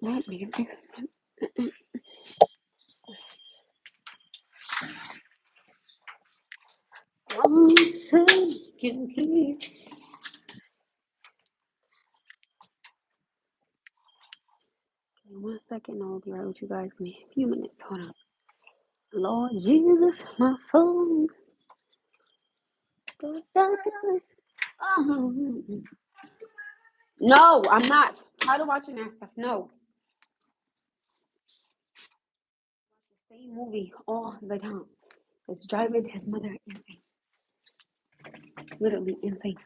Let me fix it. One second, please. Give me 1 second, I'll be right with you guys. Give me a few minutes. Hold on. Lord Jesus, my phone. Go down. Oh. No, I'm not. Tired of watching that stuff. No. The same movie all the time. It's driving his mother insane. Literally insane.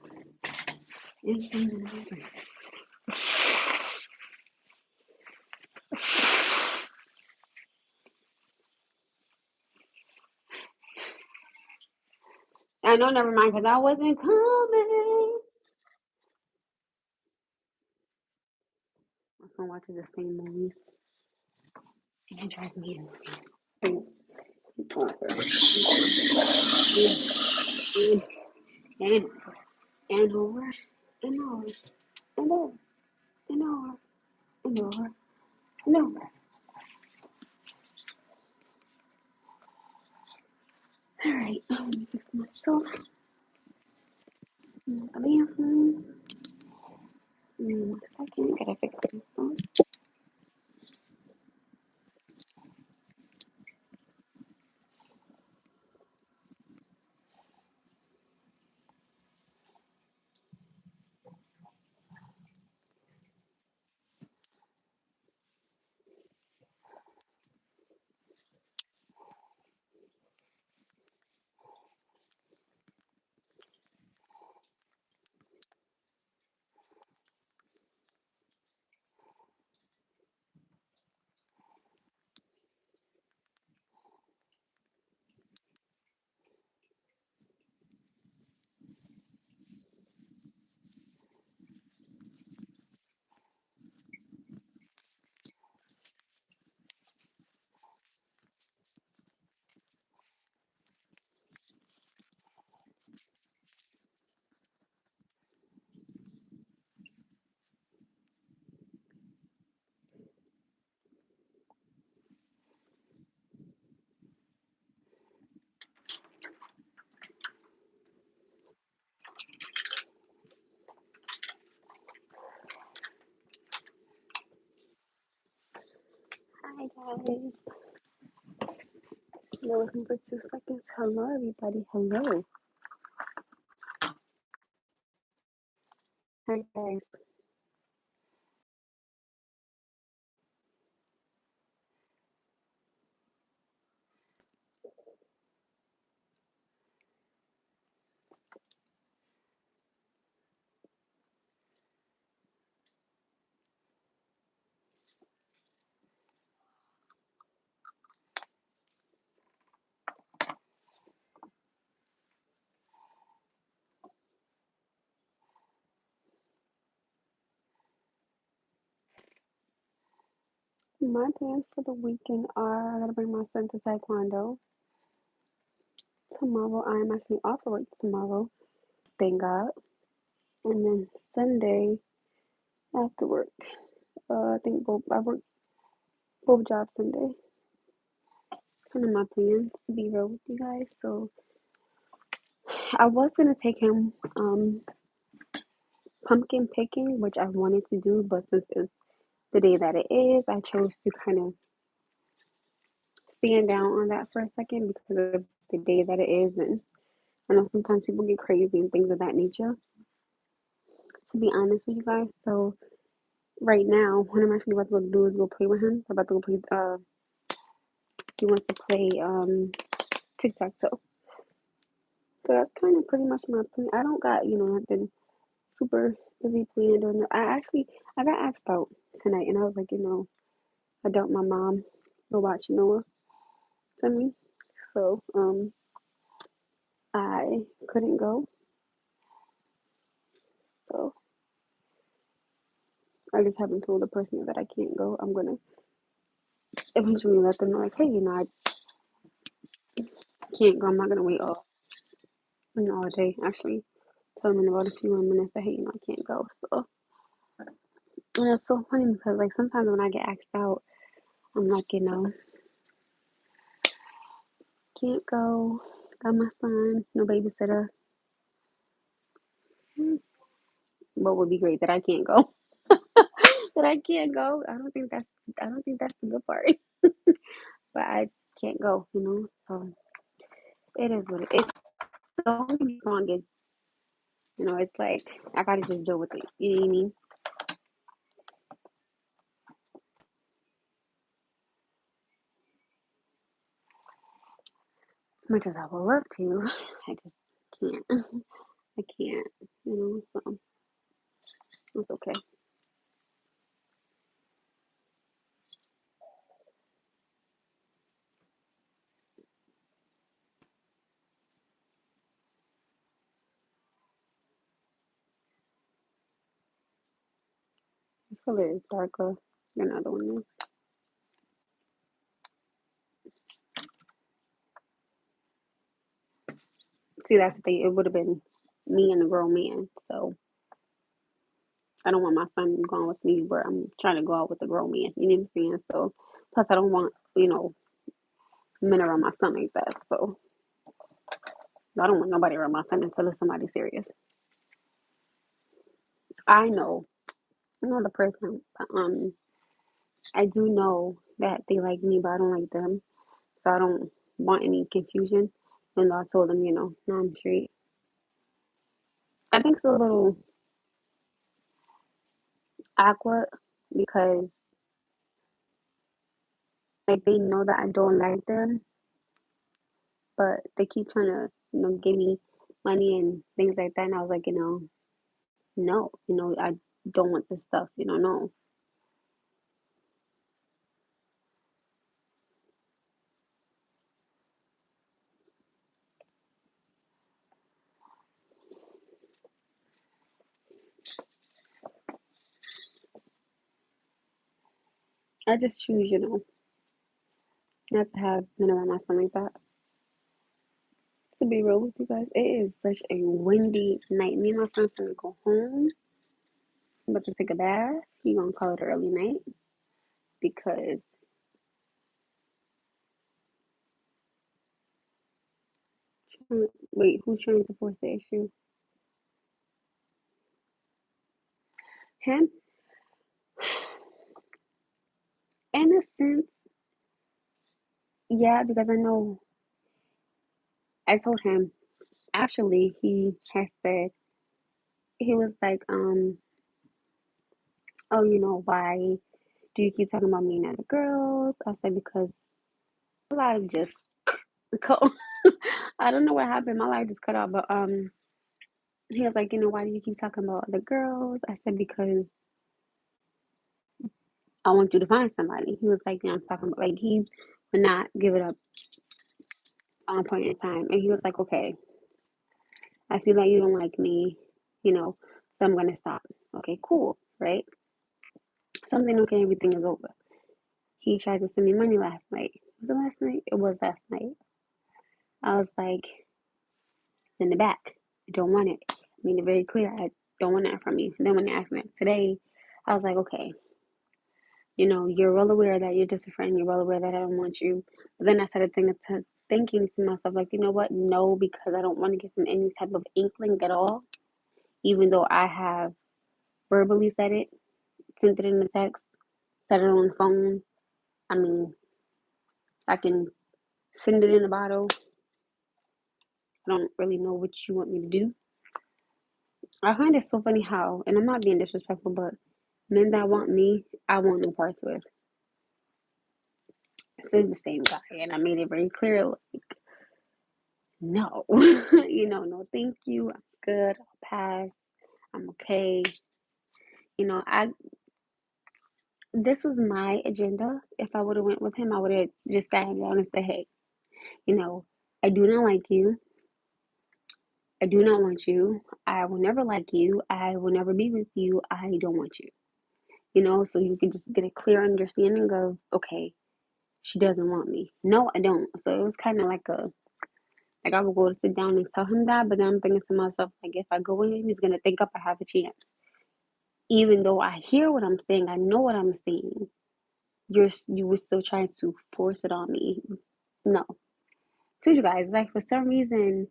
Insane and insane. I know, never mind, because I wasn't coming. My son watches the same movies, and it drives me insane. And, and over, and over, and over, and over, and over, and over. Alright, let me fix myself. The bathroom. 1 second, gotta fix myself. Hi guys. You're looking for 2 seconds. Hello everybody. Hello. Hi guys. My plans for the weekend are I gotta bring my son to Taekwondo. Tomorrow I'm actually off of work tomorrow. Thank God. And then Sunday after work. I think I work both jobs Sunday. Kind of my plans to be real with you guys. So I was gonna take him pumpkin picking, which I wanted to do, but since it's the day that it is, I chose to kind of stand down on that for a second because of the day that it is, and I know sometimes people get crazy and things of that nature. To be honest with you guys, so right now, what I'm actually about to go do is go play with him. I'm about to go play. He wants to play tic tac toe. So that's kind of pretty much my plan. I don't got nothing super busy planned or no. I got asked out tonight, and I was like, I doubt my mom will watch Noah for me, so I couldn't go. So I just haven't told the person that I can't go. I'm gonna eventually let them know, like, hey, I can't go. I'm not gonna wait all day. Actually, tell them in about a few more minutes that hey, I can't go. So And it's so funny because like sometimes when I get asked out, I'm like, can't go. Got my son, no babysitter. What would be great that I can't go. That I can't go. I don't think that's the good part. But I can't go, So it is what it is. Don't get me wrong, it's like I gotta just deal with it. You know what I mean? As much as I would love to, I just can't. I can't, so it's okay. This color is darker than the other one is. See, that's the thing. It would have been me and the grown man. So I don't want my son going with me where I'm trying to go out with the grown man. You know what I'm saying? So plus I don't want, men around my son like that. So I don't want nobody around my son until it's somebody serious. I know, the person. I do know that they like me, but I don't like them. So I don't want any confusion. And I told them, no, I'm straight. I think it's a little awkward because like they know that I don't like them, but they keep trying to, give me money and things like that. And I was like, no, I don't want this stuff, no. I just choose, not to have men around my son like that. To be real with you guys, it is such a windy night. Me and my son's gonna go home. I'm about to take a bath. He gonna call it early night because wait, who's trying to force the issue? Him? In a sense, yeah, because I know I told him actually he has said he was like, oh, why do you keep talking about me and other girls? I said because my life just cut. I don't know what happened. My life just cut off, but he was like, why do you keep talking about other girls? I said because I want you to find somebody. He was like, I'm talking about like he would not give it up on a point in time, and he was like, okay, I see that you don't like me, so I'm gonna stop. Okay, cool, right? Something okay, everything is over. He tried to send me money last night. Was it last night? It was last night. I was like, send it back. I don't want it. I made it very clear. I don't want that from you. And then when they asked me today, I was like, okay, you're well aware that you're just a friend. You're well aware that I don't want you. But then I started thinking to myself, like, you know what? No, because I don't want to give him any type of inkling at all, even though I have verbally said it, sent it in the text, said it on the phone. I mean, I can send it in a bottle. I don't really know what you want me to do. I find it so funny how, and I'm not being disrespectful, but men that want me, I want no parts with. This is the same guy, and I made it very clear, like, no, no, thank you. I'm good. I'll pass. I'm okay. I this was my agenda. If I would have went with him, I would have just sat him down and said, hey, you know, I do not like you. I do not want you. I will never like you. I will never be with you. I don't want you. So you can just get a clear understanding of, okay, she doesn't want me. No, I don't. So it was kind of like I would go to sit down and tell him that, but then I'm thinking to myself, like, if I go with him, he's going to think up I have a chance. even though I hear what I'm saying, I know what I'm saying, you would still try to force it on me. No. So you guys, like for some reason,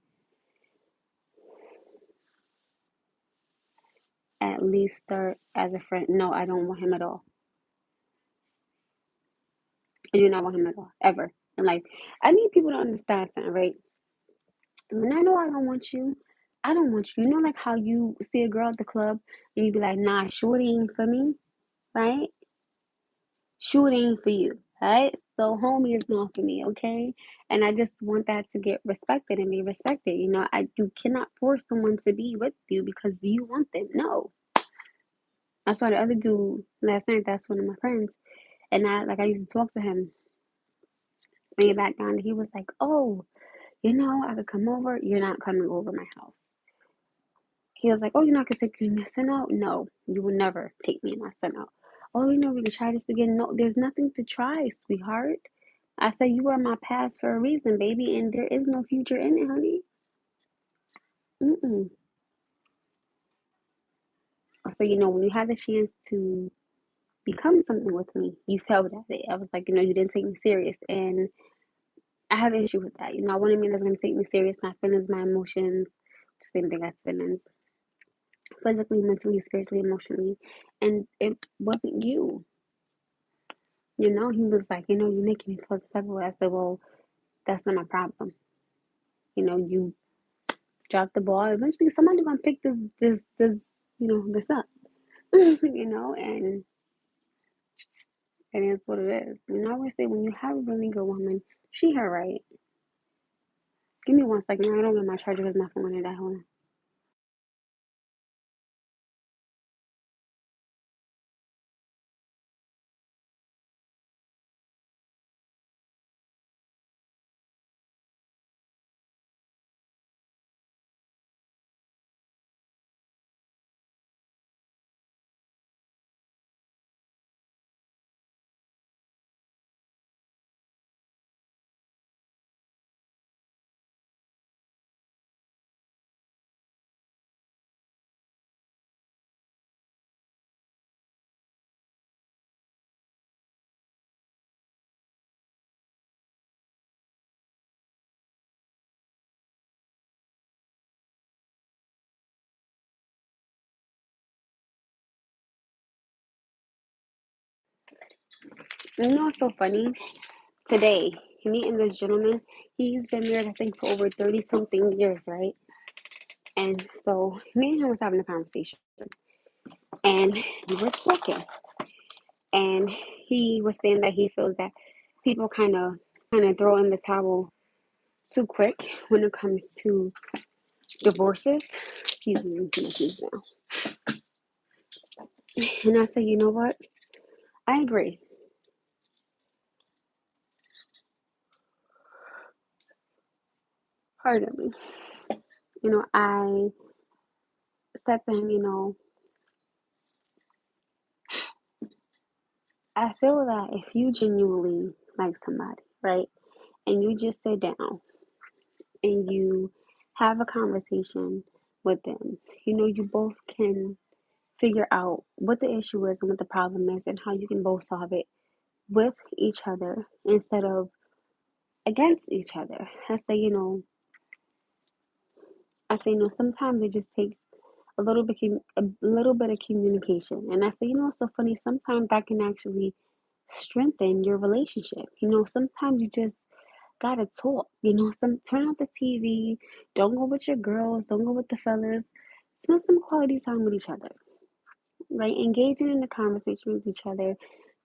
at least start as a friend. No, I don't want him at all. I do not want him at all, ever. And like, I need people to understand something, right? When I know I don't want you, I don't want you. You know, like how you see a girl at the club and you be like, nah, shorty ain't for me, right? Shorty ain't for you, right? So homie is not for me, okay? And I just want that to get respected and be respected. You know, you cannot force someone to be with you because you want them. No. That's why the other dude last night, that's one of my friends. And I used to talk to him way back down. He was like, oh, I could come over. You're not coming over my house. He was like, oh, you're not going to take my son out? No, you will never take me and my son out. Oh, we can try this again. No, there's nothing to try, sweetheart. I said, you are my past for a reason, baby, and there is no future in it, honey. Mm-mm. So, when you had the chance to become something with me, you felt at it. I was like, you didn't take me serious. And I have an issue with that. I want a man that's going to take me serious, my feelings, my emotions, same thing as feelings, physically, mentally, spiritually, emotionally. And it wasn't you. He was like, you're making me feel some type of way. I said, well, that's not my problem. You drop the ball. Eventually, somebody gonna pick this up. And it is what it is. I always say when you have a really good woman, treat her right. Give me 1 second. I don't get my charger because my phone in that home. What's so funny? Today, meeting this gentleman, he's been married, I think, for over 30 something years, right? And so, me and him was having a conversation, and we were talking, and he was saying that he feels that people kind of throw in the towel too quick when it comes to divorces. Excuse me, now. And I said, you know what? I agree. Pardon me. I said to him, I feel that if you genuinely like somebody, right, and you just sit down and you have a conversation with them, you both can figure out what the issue is and what the problem is and how you can both solve it with each other instead of against each other. Sometimes it just takes a little bit of communication. And I say, it's so funny. Sometimes that can actually strengthen your relationship. Sometimes you just gotta talk. Turn off the TV. Don't go with your girls. Don't go with the fellas. Spend some quality time with each other, right? Engaging in the conversation with each other,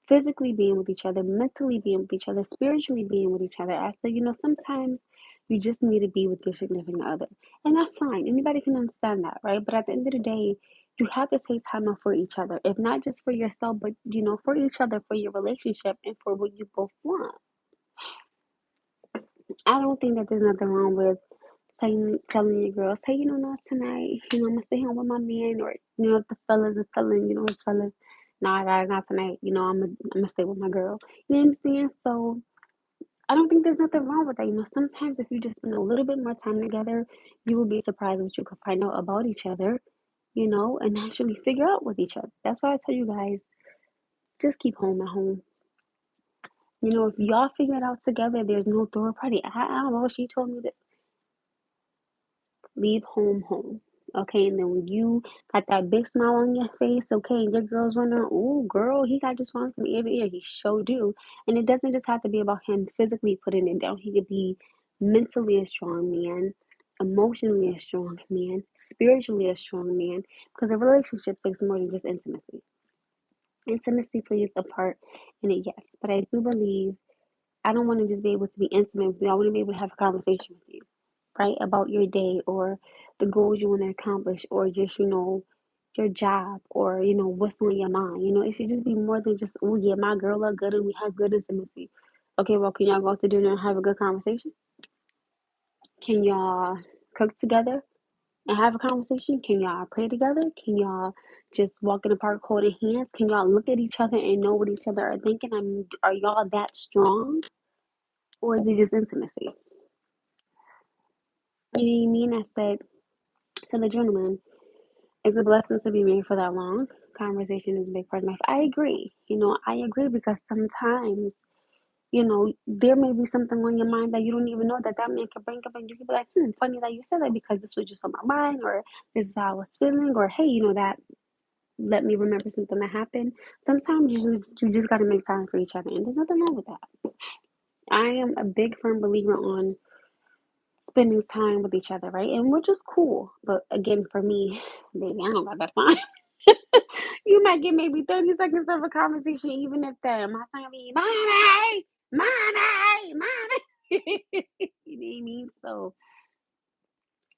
physically being with each other, mentally being with each other, spiritually being with each other. After, sometimes you just need to be with your significant other. And that's fine. Anybody can understand that, right? But at the end of the day, you have to take time out for each other. If not just for yourself, but for each other, for your relationship and for what you both want. I don't think that there's nothing wrong with telling your girls, hey, not tonight. I'm gonna stay home with my man, or if the fellas is telling his fellas, nah, guys, not tonight. I'm gonna stay with my girl. You know what I'm saying? So I don't think there's nothing wrong with that. Sometimes if you just spend a little bit more time together, you will be surprised what you can find out about each other. and actually figure out with each other. That's why I tell you guys, just keep home at home. If y'all figure it out together, there's no third party. I don't know. She told me that leave home home. Okay, and then when you got that big smile on your face, okay, and your girl's wondering, oh, girl, he got this one from ear to ear. He sure do. And it doesn't just have to be about him physically putting it down. He could be mentally a strong man, emotionally a strong man, spiritually a strong man, because a relationship takes more than just intimacy. Intimacy plays a part in it, yes, but I do believe I don't want to just be able to be intimate with you. I want to be able to have a conversation with you, right? About your day or the goals you want to accomplish or just, your job or, what's on your mind. It should just be more than just, oh, yeah, my girl look good and we have good intimacy. Okay, well, can y'all go out to dinner and have a good conversation? Can y'all cook together and have a conversation? Can y'all pray together? Can y'all just walk in the park holding hands? Can y'all look at each other and know what each other are thinking? I mean, are y'all that strong? Or is it just intimacy? You know what I mean? I said to the gentleman, it's a blessing to be married for that long. Conversation is a big part of life. I agree. I agree because sometimes, there may be something on your mind that you don't even know that man can bring up, and you can be like, funny that you said that because this was just on my mind, or this is how I was feeling, or hey, that let me remember something that happened. Sometimes you just got to make time for each other, and there's nothing wrong with that. I am a big firm believer on spending time with each other, right? And which is cool. But again, for me, baby, I don't got that time. You might get maybe 30 seconds of a conversation, even if my son be, mommy, mommy, mommy. You know what I mean? So,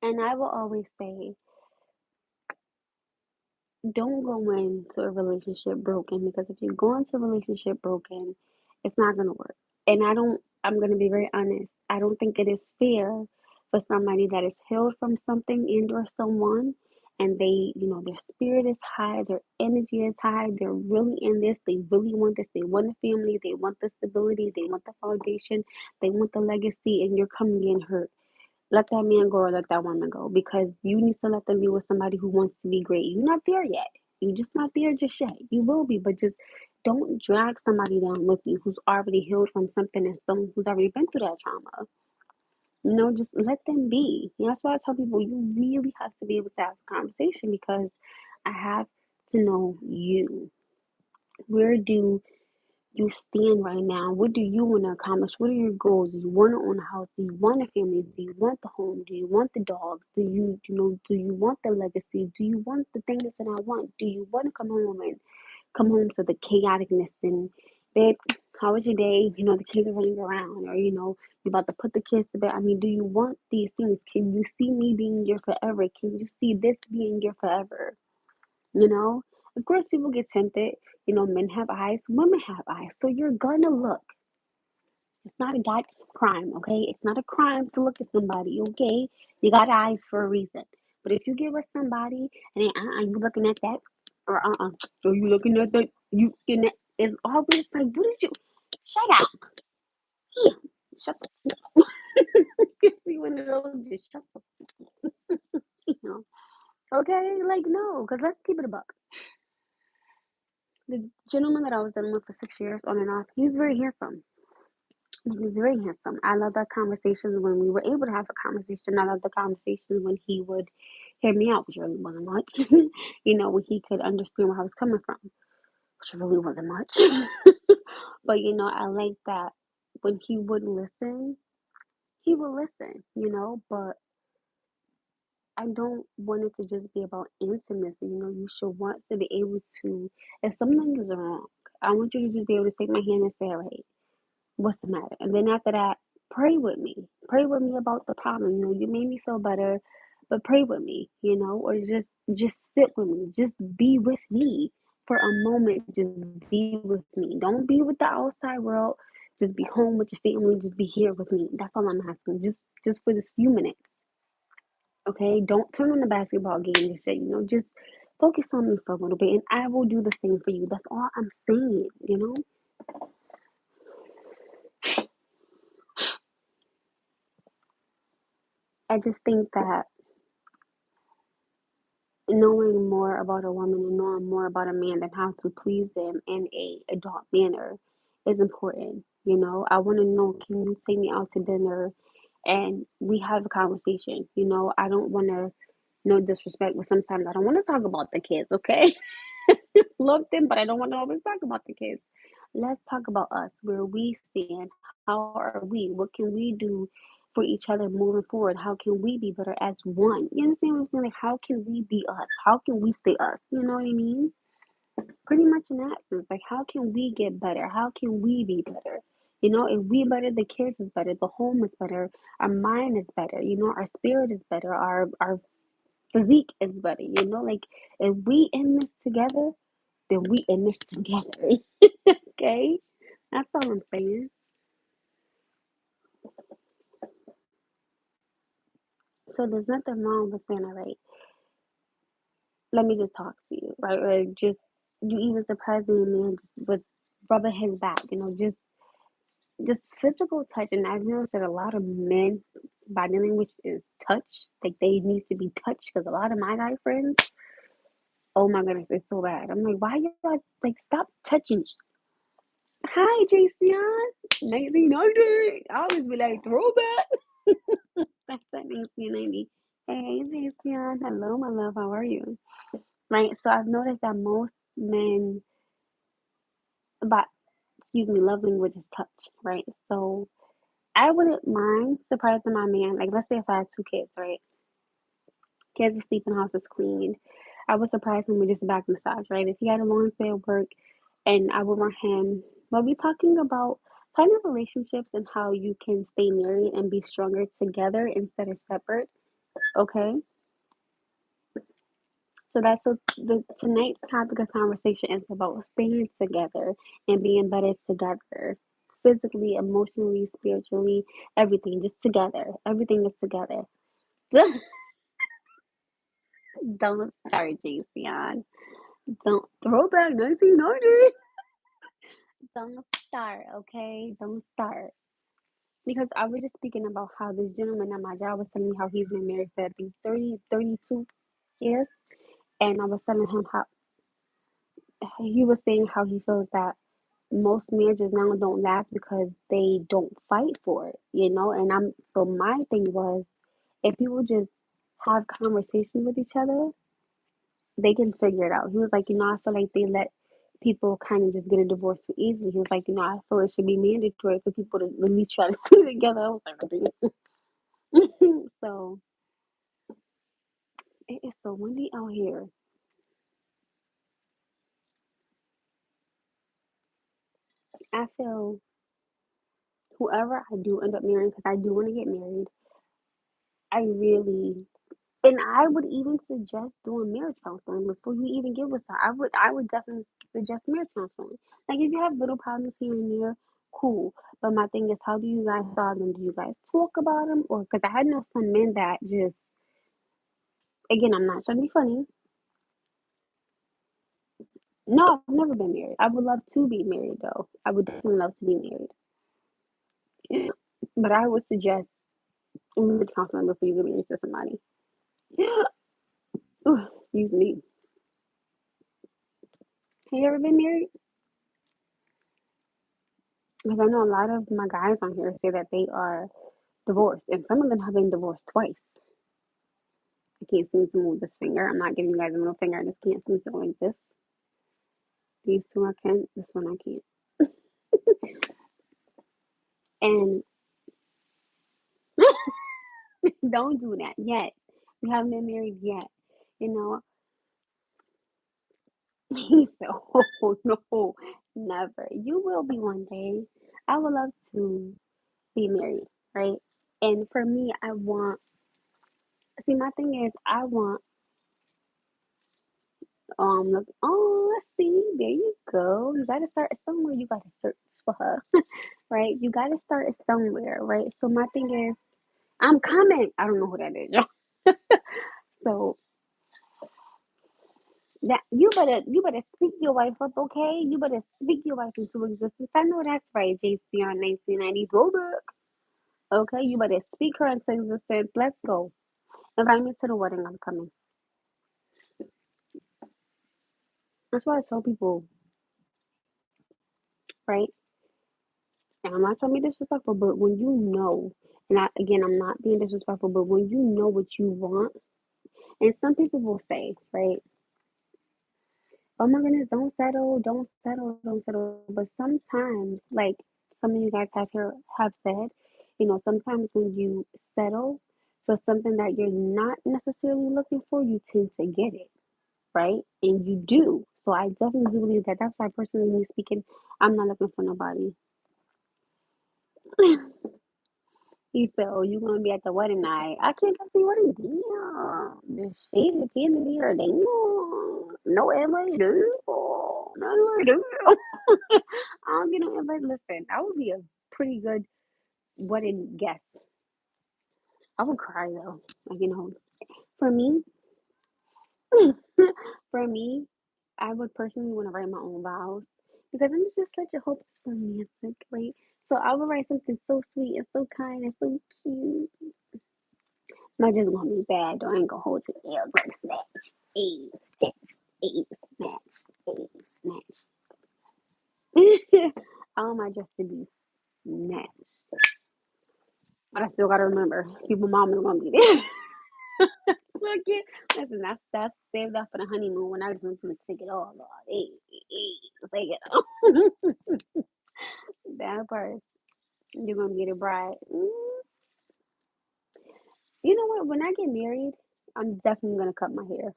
and I will always say, don't go into a relationship broken because if you go into a relationship broken, it's not gonna work. And I'm gonna be very honest. I don't think it is fair for somebody that is healed from something and or someone and their spirit is high, their energy is high, they're really in this, they really want this, they want a family, they want the stability, they want the foundation, they want the legacy, and you're coming in hurt. Let that man go or let that woman go because you need to let them be with somebody who wants to be great. You're not there yet. You're just not there just yet. You will be, but just don't drag somebody down with you who's already healed from something and someone who's already been through that trauma. Just let them be. That's why I tell people you really have to be able to have a conversation because I have to know you. Where do you stand right now? What do you want to accomplish? What are your goals? Do you want to own a house? Do you want a family? Do you want the home? Do you want the dogs? Do you want the legacy? Do you want the things that I want? Do you want to come home to the chaoticness and babe, how was your day? The kids are running around or you're about to put the kids to bed. I mean, do you want these things? Can you see me being your forever? Can you see this being your forever? You know, of course, people get tempted. Men have eyes, women have eyes. So you're gonna look. It's not a god crime, okay? It's not a crime to look at somebody, okay? You got eyes for a reason. But if you get with somebody and then, you looking at that, or so you looking at that, you in that, it's always like, what did you? Shut up, yeah, shut up. Be one of those, just shut up, you know? Okay, like no, because let's keep it a buck. The gentleman that I was dealing with for 6 years on and off, he's very handsome. He's very handsome. I love that conversations when we were able to have a conversation. I love the conversations when he would hear me out, which really wasn't much. When he could understand where I was coming from, which really wasn't much. But I like that when he would listen, but I don't want it to just be about intimacy. You should want to be able to, if something is wrong, I want you to just be able to take my hand and say, all right, what's the matter? And then after that, pray with me. Pray with me about the problem. You made me feel better, but pray with me, or just sit with me. Just be with me for a moment. Just be with me. Don't be with the outside world. Just be home with your family. Just be here with me. That's all I'm asking. Just for this few minutes. Okay? Don't turn on the basketball game and shit. Just focus on me for a little bit and I will do the same for you. That's all I'm saying. I just think that knowing more about a woman and knowing more about a man than how to please them in a adult manner is important. You know, I want to know, can you take me out to dinner and we have a conversation? You know, I don't want to, no disrespect, but sometimes I don't want to talk about the kids, okay? Love them, but I don't want to always talk about the kids. Let's talk about us, where we stand. How are we? What can we do for each other moving forward? How can we be better as one? You understand what I'm saying? Like, how can we be us? How can we stay us? You know what I mean? Pretty much in that sense. Like, how can we get better? How can we be better? You know, if we better, the kids is better, the home is better, our mind is better, you know, our spirit is better, our physique is better, you know, like if we in this together, then we in this together. Okay? That's all I'm saying. So there's nothing wrong with saying, all right, let me just talk to you, right? Or just you even surprising a man just with rubbing his back, you know, just physical touch. And I've noticed that a lot of men body language is touch. Like they need to be touched because a lot of my guy friends, oh my goodness, it's so bad. I'm like, why y'all like stop touching? Hi, JCon. 1990. I always be like, throwback. That's that 1990. Hey, JCon. Hello, my love. How are you? Right. So I've noticed that most men, but excuse me, love language is touch. Right. So I wouldn't mind surprising my man. Like, let's say if I had two kids, right? Kids are sleeping, house is clean. I would surprise him with just a back massage, right? If he had a long day of work and I would want him, we'll be talking about kind of relationships and how you can stay married and be stronger together instead of separate. Okay. So that's the tonight's topic of conversation is about staying together and being better together. Physically, emotionally, spiritually, everything just together. Everything is together. Don't start, Jason. Don't throwback 1990. Don't start, okay? Don't start. Because I was just speaking about how this gentleman at my job was telling me how he's been married for I think 30, 32 years. And I was telling him how he was saying how he feels that most marriages now don't last because they don't fight for it, you know? And I'm so my thing was if people just have conversations with each other, they can figure it out. He was like, you know, I feel like they let people kind of just get a divorce too easily. He was like, you know, I feel it should be mandatory for people to at least try to stay together. I was like, so it is so windy out here. I feel whoever I do end up marrying, because I do want to get married, I really, and I would even suggest doing marriage counseling before you even get with her. I would definitely suggest marriage counseling. Like if you have little problems here and there, cool. But my thing is, how do you guys solve them? Do you guys talk about them, or because I had know some men that just, again, I'm not trying to be funny. No, I've never been married. I would love to be married though. I would definitely love to be married. But I would suggest marriage counseling before you get married to somebody. Ooh, excuse me. Have you ever been married? Because I know a lot of my guys on here say that they are divorced, and some of them have been divorced twice. I can't seem to move this finger. I'm not giving you guys a middle finger. I just can't seem to go like this. These two I can. This one I can't. And don't do that yet. You haven't been married yet. You know, he said, "Oh no, never. You will be one day. I would love to be married, right? And for me, I want. See, my thing is, I want. Look. Oh, see, there you go. You gotta start somewhere. You gotta search for her, right? You gotta start somewhere, right? So my thing is, I'm coming. I don't know who that is, y'all. So that you better speak your wife up, okay? You better speak your wife into existence. I know that's right, JC on 1990 throwback. Okay, you better speak her into existence. Let's go. Invite me to the wedding. I'm coming. That's why I tell people, right? And I'm not trying to be disrespectful, but when you know, and again, I'm not being disrespectful, but when you know what you want, and some people will say, right, oh my goodness, don't settle, don't settle, don't settle. But sometimes, like some of you guys have said, sometimes when you settle for something that you're not necessarily looking for, you tend to get it, right? And you do. So I definitely do believe that. That's why personally me speaking, I'm not looking for nobody. He said, "Oh, you gonna be at the wedding night? I can't come to your wedding. Damn, the shade at the end of the year. Damn, no invite, dude. Oh, no invite, dude. I don't get no invite. Listen, I would be a pretty good wedding guest. I would cry though. Like for me, for me, I would personally want to write my own vows because I'm just such a hopeless romantic, right? So I would write something so sweet and so kind and so cute. Not just gonna be bad though. I ain't gonna hold you. Yeah, like snatch, snatch, snatch. I want my dress to be snatched, but I still gotta remember, people, mom is gonna be there. Look it. Listen, that's saved up for the honeymoon when I just want to take it all. Lord. Take it all. That part. You're gonna be the bride. You know what? When I get married, I'm definitely gonna cut my hair.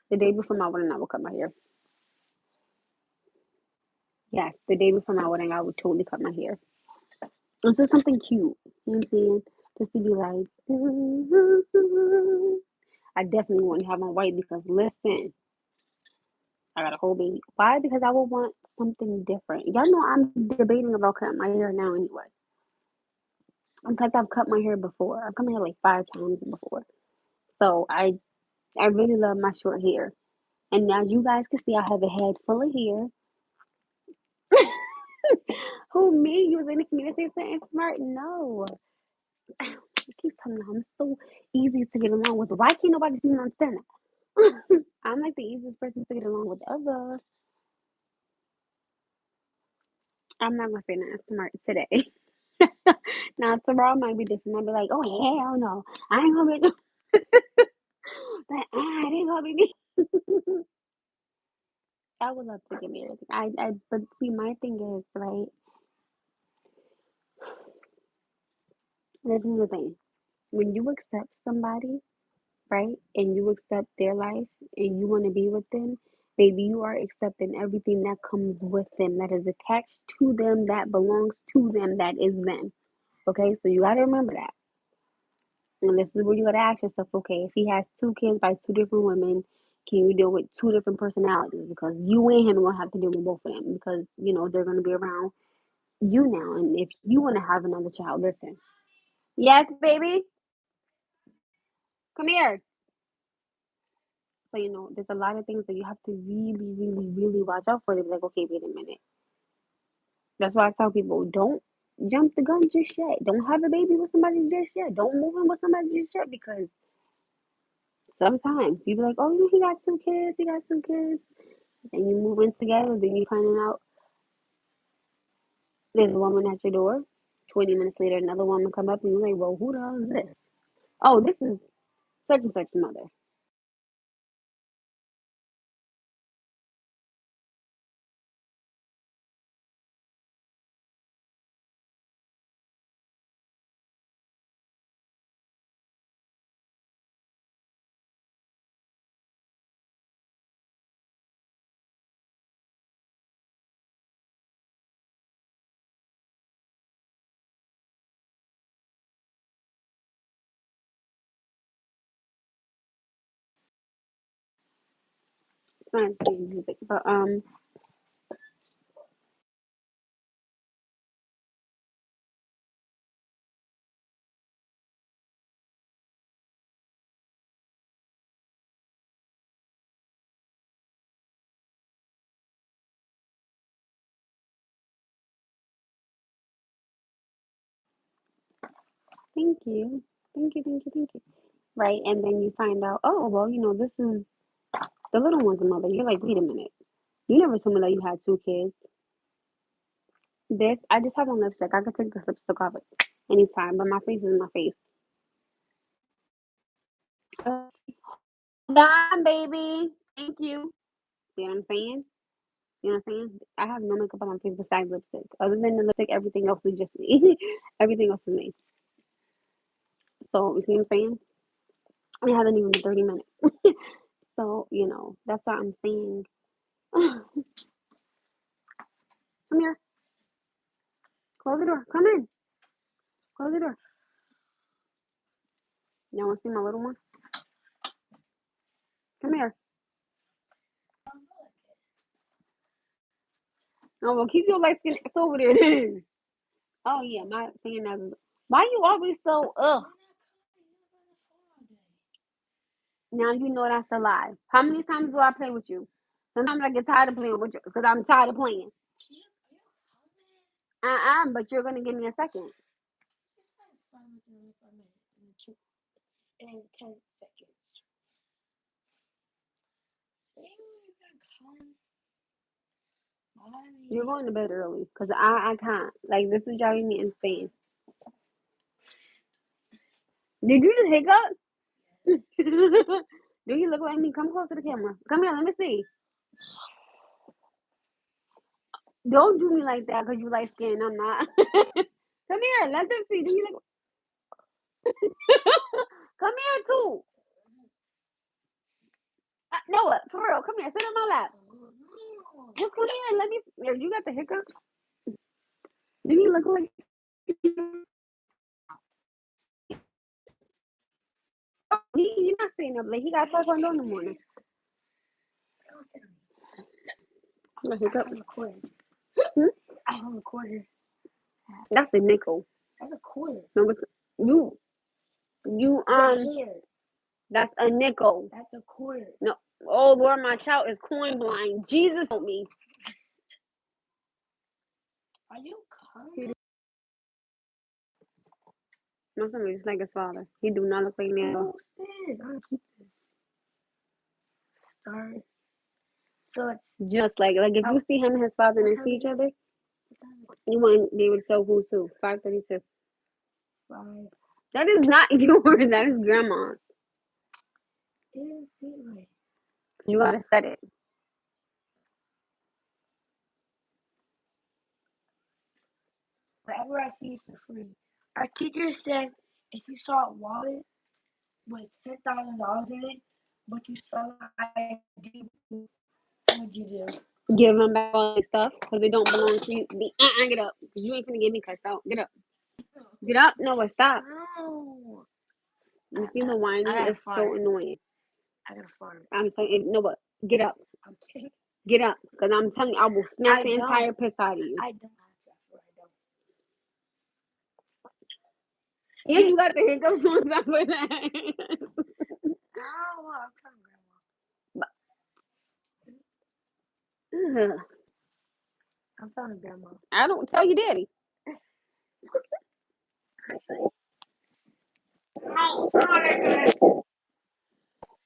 The day before my wedding, I will cut my hair. Yes, the day before my wedding, I would totally cut my hair. It's just something cute. You know what I'm saying? Just to be like, I definitely wouldn't have my white because listen, I got a whole baby. Why? Because I would want something different. Y'all know I'm debating about cutting my hair now anyway. Because I've cut my hair before. I've cut my hair like 5 times before. So I really love my short hair. And now you guys can see I have a head full of hair. Who me using it for me to say something smart? No. I keep telling them I'm so easy to get along with. Why can't nobody seem to understand that? I'm like the easiest person to get along with ever. I'm not gonna say nothing smart today. Now tomorrow might be different. I'll be like, oh hell no, I ain't gonna be that. I ain't gonna be me. I would love to get married. But see, my thing is right. This is the thing. When you accept somebody, right, and you accept their life, and you want to be with them, baby, you are accepting everything that comes with them, that is attached to them, that belongs to them, that is them. Okay, so you got to remember that. And this is where you gotta ask yourself, okay, if he has 2 kids by 2 different women, can you deal with 2 different personalities? Because you and him are gonna have to deal with both of them because they're gonna be around you now. And if you wanna have another child, listen. Yes, baby, come here. So there's a lot of things that you have to really, really, really watch out for. They're like, okay, wait a minute. That's why I tell people, don't jump the gun just yet. Don't have a baby with somebody just yet. Don't move in with somebody just yet because sometimes you be like, oh, he got 2 kids, he got 2 kids. And you move in together, then you finding out there's a woman at your door. 20 minutes later, another woman come up and you're like, well, who the hell is this? Oh, this is such and such mother. It's not playing music, but thank you. Thank you, thank you, thank you. Right, and then you find out, oh, well, this is The little one's a mother. You're like, wait a minute. You never told me that you had 2 kids. This, I just have on lipstick. I could take this lipstick off it anytime, but my face is my face. Hold on, baby. Thank you. See what I'm saying? You know what I'm saying? I have no makeup on my face besides lipstick. Other than the lipstick, everything else is just me. Everything else is me. So, you see what I'm saying? I haven't even been 30 minutes. So, that's what I'm saying. Come here. Close the door. Come in. Close the door. You want to see my little one? Come here. Oh, well, keep your light skin ass over there then. Oh, yeah, my fingernails. Why you always so, ugh? Now you know that's a lie. How many times do I play with you? Sometimes I get tired of playing with you because I'm tired of playing. But you're going to give me a second. In 10 seconds. You're going to bed early because I can't. Like, this is driving me insane. Did you just hiccup? Do you look like me? Come close to the camera. Come here, let me see. Don't do me like that because you light skinned. I'm not. Come here, let them see. Do you look? Come here too. Noah, for real, come here. Sit on my lap. Just come here. Let me. Here, you got the hiccups. Do you look like? He's not staying up late. He got class on in the morning. The hiccups. I have a quarter. That's a nickel. That's a quarter. No, you That's a nickel. That's a quarter. No. Oh Lord, my child is coin blind. Jesus help me. Are you coming? My son is like his father. He do not look like me at all. I'm gonna keep this. Start. So it's Just like if you see him and his father and they see each other, you wouldn't be able to tell who's who. 5:32. 5. That is not yours. That is grandma's. It didn't see it right. You gotta set it. Wherever I see it for free. Our teacher said if you saw a wallet with $10,000 in it, but you saw ID, what would you do? Give them back all their stuff because they don't belong to you. Get up. You ain't gonna get me cussed out. Get up. Get up. No, but stop. No. You see the whining? It's so annoying. I gotta fart. I'm saying no, but get up. Get up, because I'm telling you, I will smack the entire piss out of you. I don't have to. I don't. Yeah, you got the hiccups on top of that. Oh, I'm telling Grandma. I'm telling Grandma. I don't tell your daddy. No,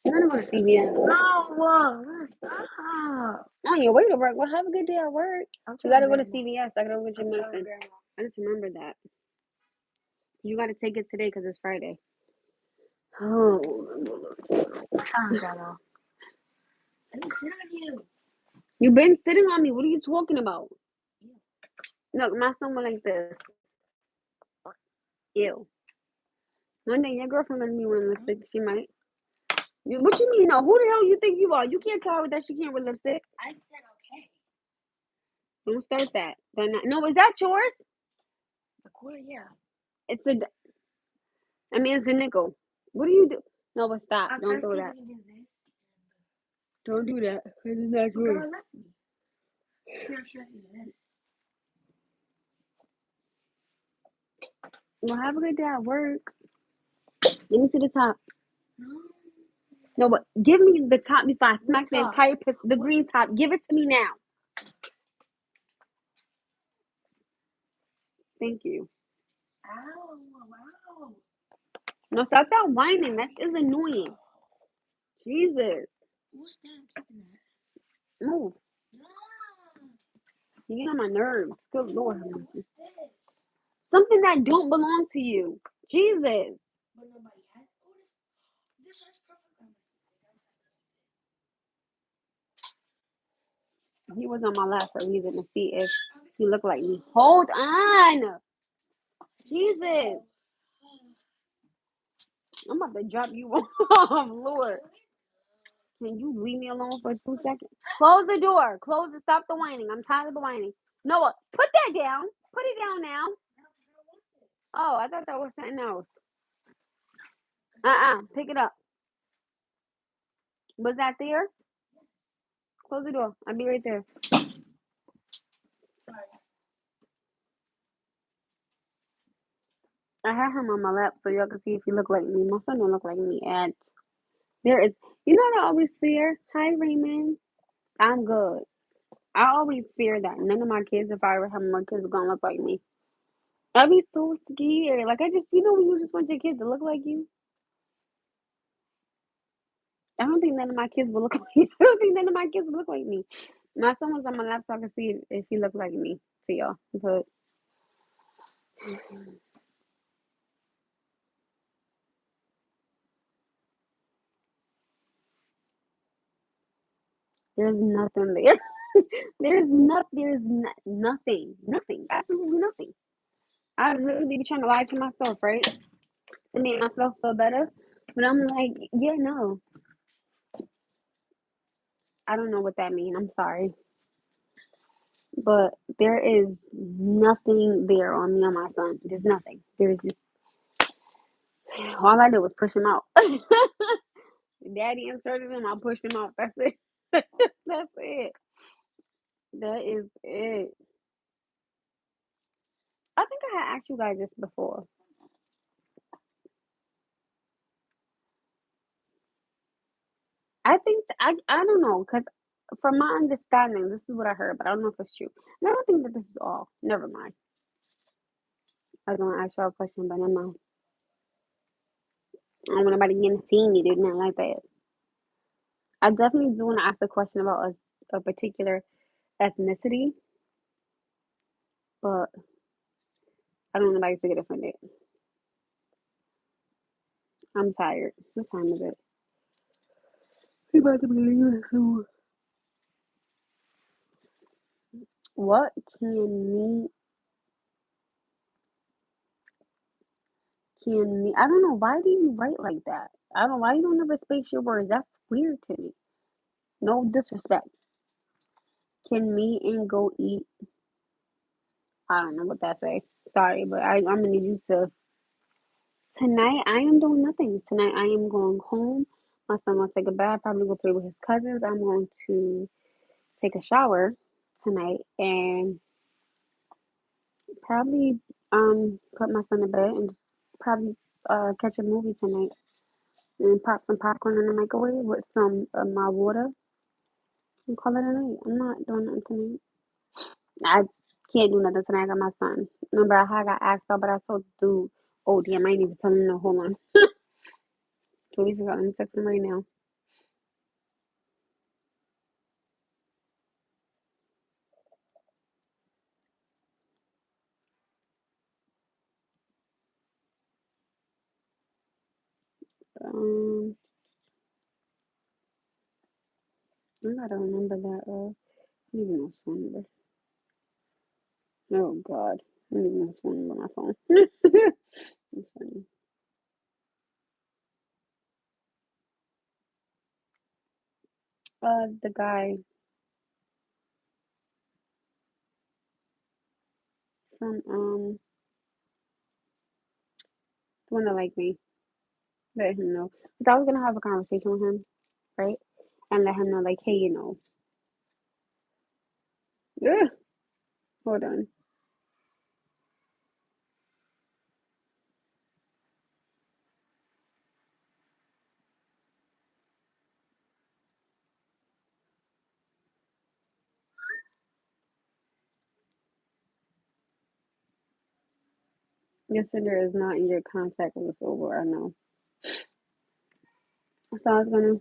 You're gonna go to CVS. No, stop. On your way to work. Well, have a good day at work. You gotta go to CVS. I gotta go get your medicine. I just remembered that. You gotta take it today because it's Friday. Oh. Grandma. Let me sit on you. You've been sitting on me. What are you talking about? Look, my son went like this. Ew. One day your girlfriend gonna be wearing lipstick. She might. What you mean? No, who the hell you think you are? You can't tell her that she can't wear lipstick. I said okay. Don't start that. No, is that yours? The quarter, yeah. It's a nickel. What do you do? No, but stop. Don't do that. Don't do that. Because it's not yours. Well, have a good day at work. Let me see the top. No, but give me the top before I smack the entire the green top. Give it to me now. Thank you. Wow. No, stop that whining. That is annoying. Jesus. What's that? I'm keeping that. Move. No. You get on my nerves. Good Lord. What's this? Something that don't belong to you. Jesus. But nobody has. Oh, this is perfect. He was on my lap for a reason to see if he looked like me. Hold on. Jesus. I'm about to drop you off, Lord. Can you leave me alone for 2 seconds? Close the door. Close it. Stop the whining. I'm tired of the whining. Noah, put that down. Put it down now. Oh, I thought that was something else. Pick it up. Was that there? Close the door. I'll be right there. I had him on my lap so y'all can see if he look like me. My son don't look like me at. There is, you know what I always fear? Hi, Raymond. I'm good. I always fear that none of my kids, if I ever have more kids, are gonna look like me. I'd be so scared. Like I just, when you just want your kids to look like you. I don't think none of my kids will look like. I don't think none of my kids will look like me. My son was on my lap so I could see if he looked like me to y'all. But there's nothing there. Nothing, absolutely nothing. I literally be trying to lie to myself, right? To make myself feel better. But I'm like, yeah, no. I don't know what that means. I'm sorry. But there is nothing there on me and my son. There's nothing. There's just, all I did was push him out. Daddy inserted him, I pushed him out. That's it. That's it. That is it. I think I had asked you guys this before. I think I don't know because from my understanding, this is what I heard, but I don't know if it's true. And I don't think that this is all. Never mind. I was gonna ask y'all a question, but never mind. I don't want nobody getting seen me, dude. Nothing like that. I definitely do want to ask a question about a particular ethnicity, but I don't want nobody to get offended. I'm tired. What time is it? We about to be leaving soon. What can me? I don't know. Why do you write like that? I don't. Why you don't ever space your words? That's weird to me. No disrespect. Can me and go eat? I don't know what that say. Sorry, but I'm gonna need you to. Tonight I am doing nothing. Tonight I am going home. My son gonna take a bath. Probably go play with his cousins. I'm going to take a shower tonight and probably put my son to bed and just probably catch a movie tonight and pop some popcorn in the microwave with some of my water and call it a night. I'm not doing nothing tonight. I can't do nothing tonight. I got my son. Remember, I got asked out, but I told the dude, oh, damn, I ain't even telling him no. Hold on. Totally forgot. Let me text him right now. Um, I gotta remember that. I don't even know his phone number. Oh, God. I don't even know his phone number on my phone. It's funny. The guy from, the one that liked me. Let him know. Because I was gonna have a conversation with him, right? And let him know, like, hey, ugh, hold on. Your sender is not in your contact list over. I know. So I was gonna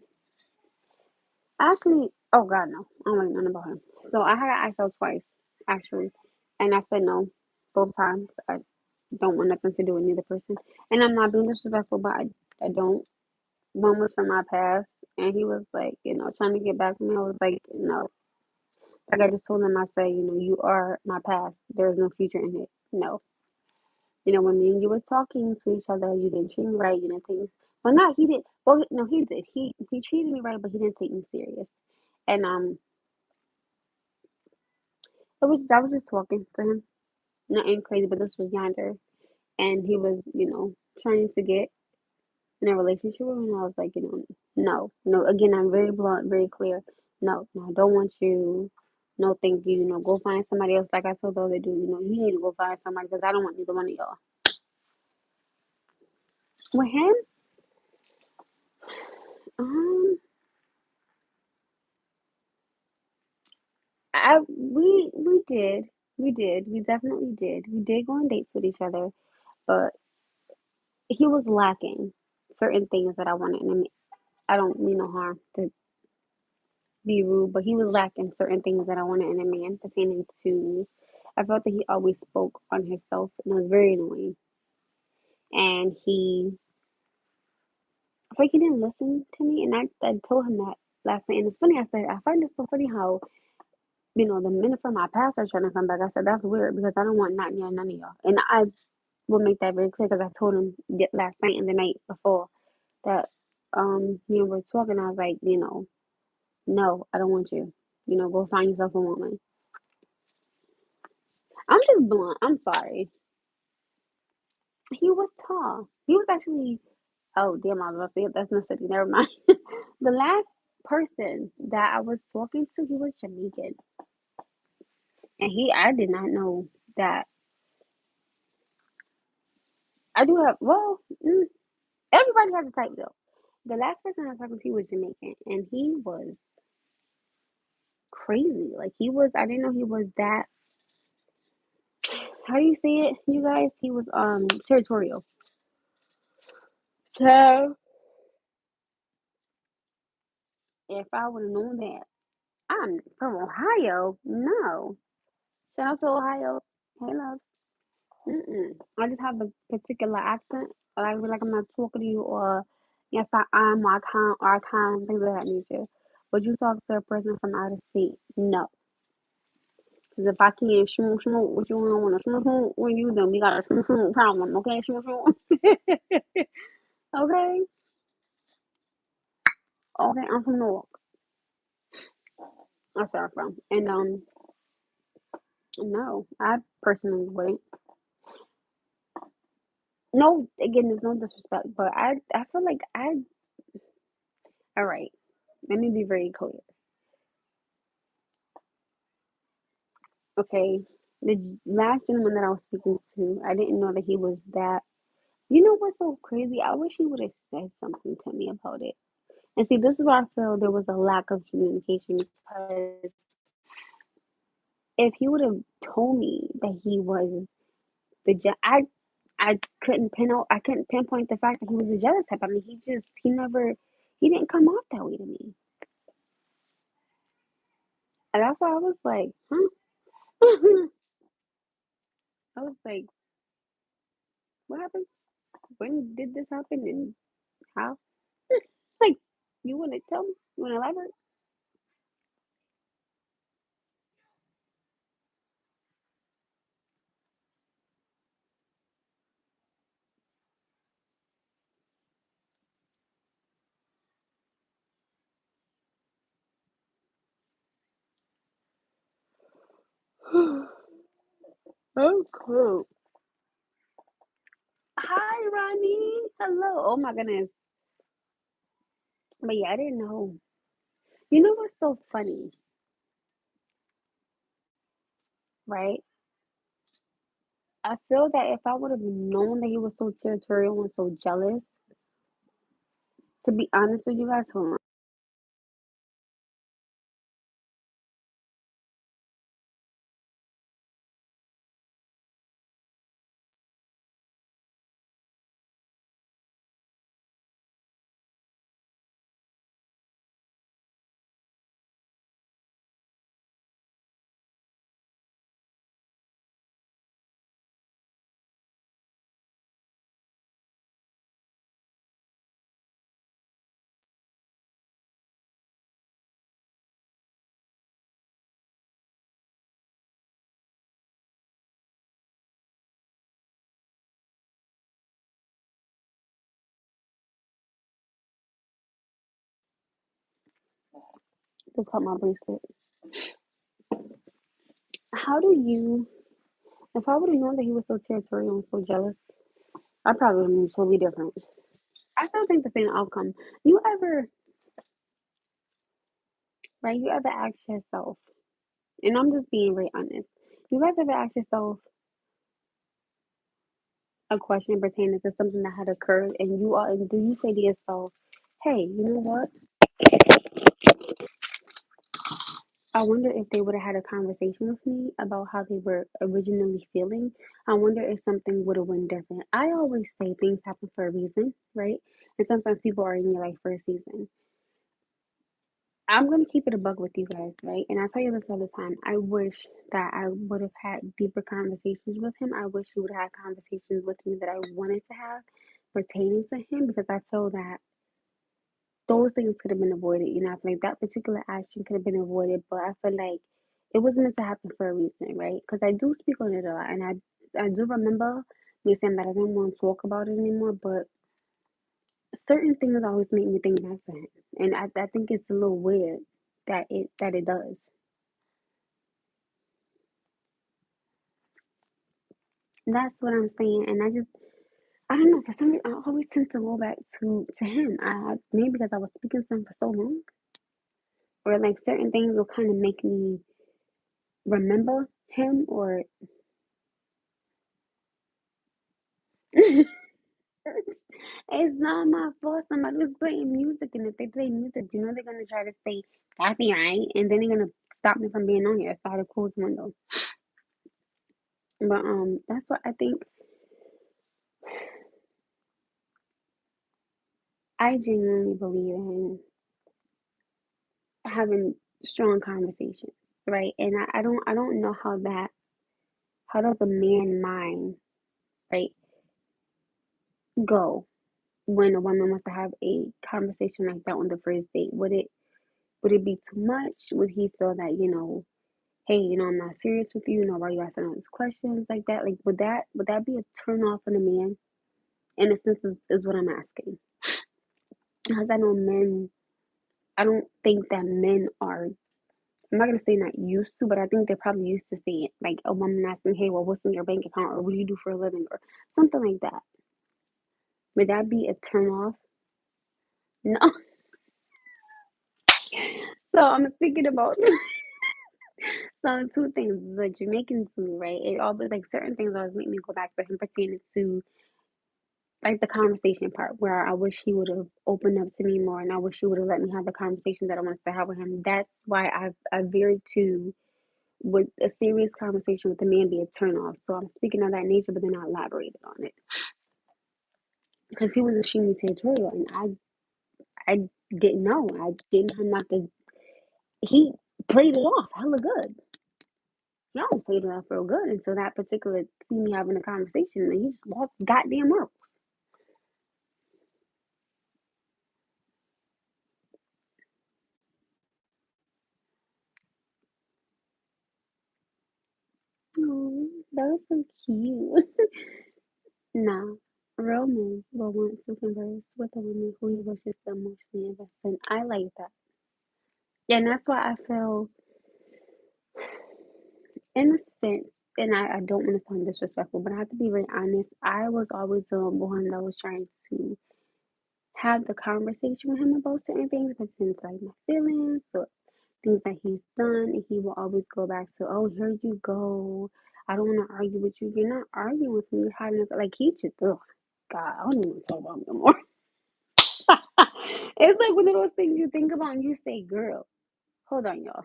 Actually, oh God, no, I don't like nothing about him. So I had asked out twice, actually, and I said no both times. I don't want nothing to do with neither person, and I'm not being disrespectful, but I don't. One was from my past, and he was like, trying to get back to me. I was like, no. Like I just told him, I said, you are my past. There is no future in it. No. When me and you were talking to each other, you didn't treat me right. You didn't take me. Well, not he did. Well, no, he did. He treated me right, but he didn't take me serious. And I was just talking to him, nothing crazy, but this was younger, and he was, trying to get in a relationship with me. And I was like, no, no. Again, I'm very blunt, very clear. No, no, I don't want you. No, thank you. Go find somebody else. Like I told the other dude, you need to go find somebody because I don't want neither one of y'all. With him, um, we definitely did. We did go on dates with each other, but he was lacking certain things that I wanted, and I don't mean no harm to be rude, but he was lacking certain things that I wanted in a man pertaining to. I felt that he always spoke on himself, and it was very annoying. And I feel like he didn't listen to me, and I told him that last night. And it's funny, I said, I find it so funny how, the minute from my past are trying to come back. I said, that's weird because I don't want not near none of y'all. And I will make that very clear because I told him last night and the night before that me and we were talking. I was like, no, I don't want you. Go find yourself a woman. I'm just blunt. I'm sorry. He was tall. He was actually. Oh damn! I was about to say it. That's not city. Never mind. The last person that I was talking to, he was Jamaican, and I did not know that. I do have. Well, everybody has a type though. The last person I was talking to, he was Jamaican, and he was crazy. Like he was. I didn't know he was that. How do you say it, you guys? He was territorial. So if I would have known that I'm from Ohio, no. Shout out to Ohio. Hey, love. I just have a particular accent. Like I'm not talking to you, or yes, I am, or I can, things of that nature. But you talk to a person from out of state, no. Because if I can't shmoo shmoo, what you want to shmoo shmoo when you, then we got a shmoo shmoo problem, okay? Shmoo shmoo. Okay? Okay, I'm from Newark. That's where I'm from. And, no, I personally wouldn't. No, again, there's no disrespect, but I feel like all right, let me be very clear. Okay, the last gentleman that I was speaking to, I didn't know that he was that. You know what's so crazy? I wish he would have said something to me about it. And see, this is where I feel there was a lack of communication because if he would have told me that he was I I couldn't pinpoint the fact that he was a jealous type. I mean, he didn't come off that way to me. And that's why I was like, huh? I was like, what happened? When did this happen and how? Like, you want to tell me? You want to elaborate? Oh, cool. Hi, Ronnie. Hello. Oh my goodness. But yeah, I didn't know. You know what's so funny, right? I feel that if I would have known that he was so territorial and so jealous, to be honest with you guys, hold on. just cut my bracelet. How do you? If I would have known that he was so territorial and so jealous, I probably would have moved totally different. I still think the same outcome. You ever, right? You ever ask yourself, and I'm just being very honest. You guys ever ask yourself a question pertaining to something that had occurred, and you are, and do you say to yourself, "Hey, you know what? I wonder if they would have had a conversation with me about how they were originally feeling. I wonder if something would have went different." I always say things happen for a reason, right? And sometimes people are in your life for a season. I'm gonna keep it a bug with you guys, right? And I tell you this all the time. I wish that I would have had deeper conversations with him. I wish he would have had conversations with me that I wanted to have pertaining to him, because I feel that those things could have been avoided. I feel like that particular action could have been avoided, but I feel like it was meant to happen for a reason, right? Because I do speak on it a lot, and I do remember me saying that I didn't want to talk about it anymore, but certain things always make me think back to him, and I think it's a little weird that it does. That's what I'm saying, and I don't know, for some reason I always tend to go back to him. Maybe because I was speaking to him for so long, or like certain things will kind of make me remember him, or it's not my fault. Somebody was playing music, and if they play music, they're gonna try to say copyright, and then they're gonna stop me from being on here. If I had a closed window, but that's what I think. I genuinely believe in having strong conversations, right? And I don't know how does a man mind, right, go when a woman wants to have a conversation like that on the first date? Would it be too much? Would he feel that, hey, I'm not serious with you, why you asking all these questions like that? Like, would that be a turn off on a man? In a sense, is what I'm asking. Because I know men, I don't think that men are, I'm not gonna say not used to, but I think they're probably used to seeing like a woman asking, "Hey, well, what's in your bank account, or what do you do for a living, or something like that." Would that be a turn off? No. So I'm thinking about so two things. The Jamaican too, right? It always, like, certain things always make me go back to him pertaining to like the conversation part, where I wish he would have opened up to me more, and I wish he would have let me have the conversation that I wanted to have with him. That's why I very too would a serious conversation with a man be a turn off. So I'm speaking of that nature, but then I elaborated on it because he was extremely territorial, and I didn't know. I didn't have not the he played it off hella good. He always played it off real good until that particular see me having a conversation, and he just lost his goddamn marbles. Oh, that was so cute. Nah, real men will want to converse with a woman who he wishes to emotionally invest in. I like that. And that's why I feel, in a sense, and I don't want to sound disrespectful, but I have to be very honest. I was always the one that was trying to have the conversation with him about certain things, but since like my feelings or things that he's done, and he will always go back to, "Oh, here you go. I don't want to argue with you. You're not arguing with me. You're having like he just, oh God, I don't even want to talk about him no more." It's like one of those things you think about and you say, "Girl, hold on, y'all."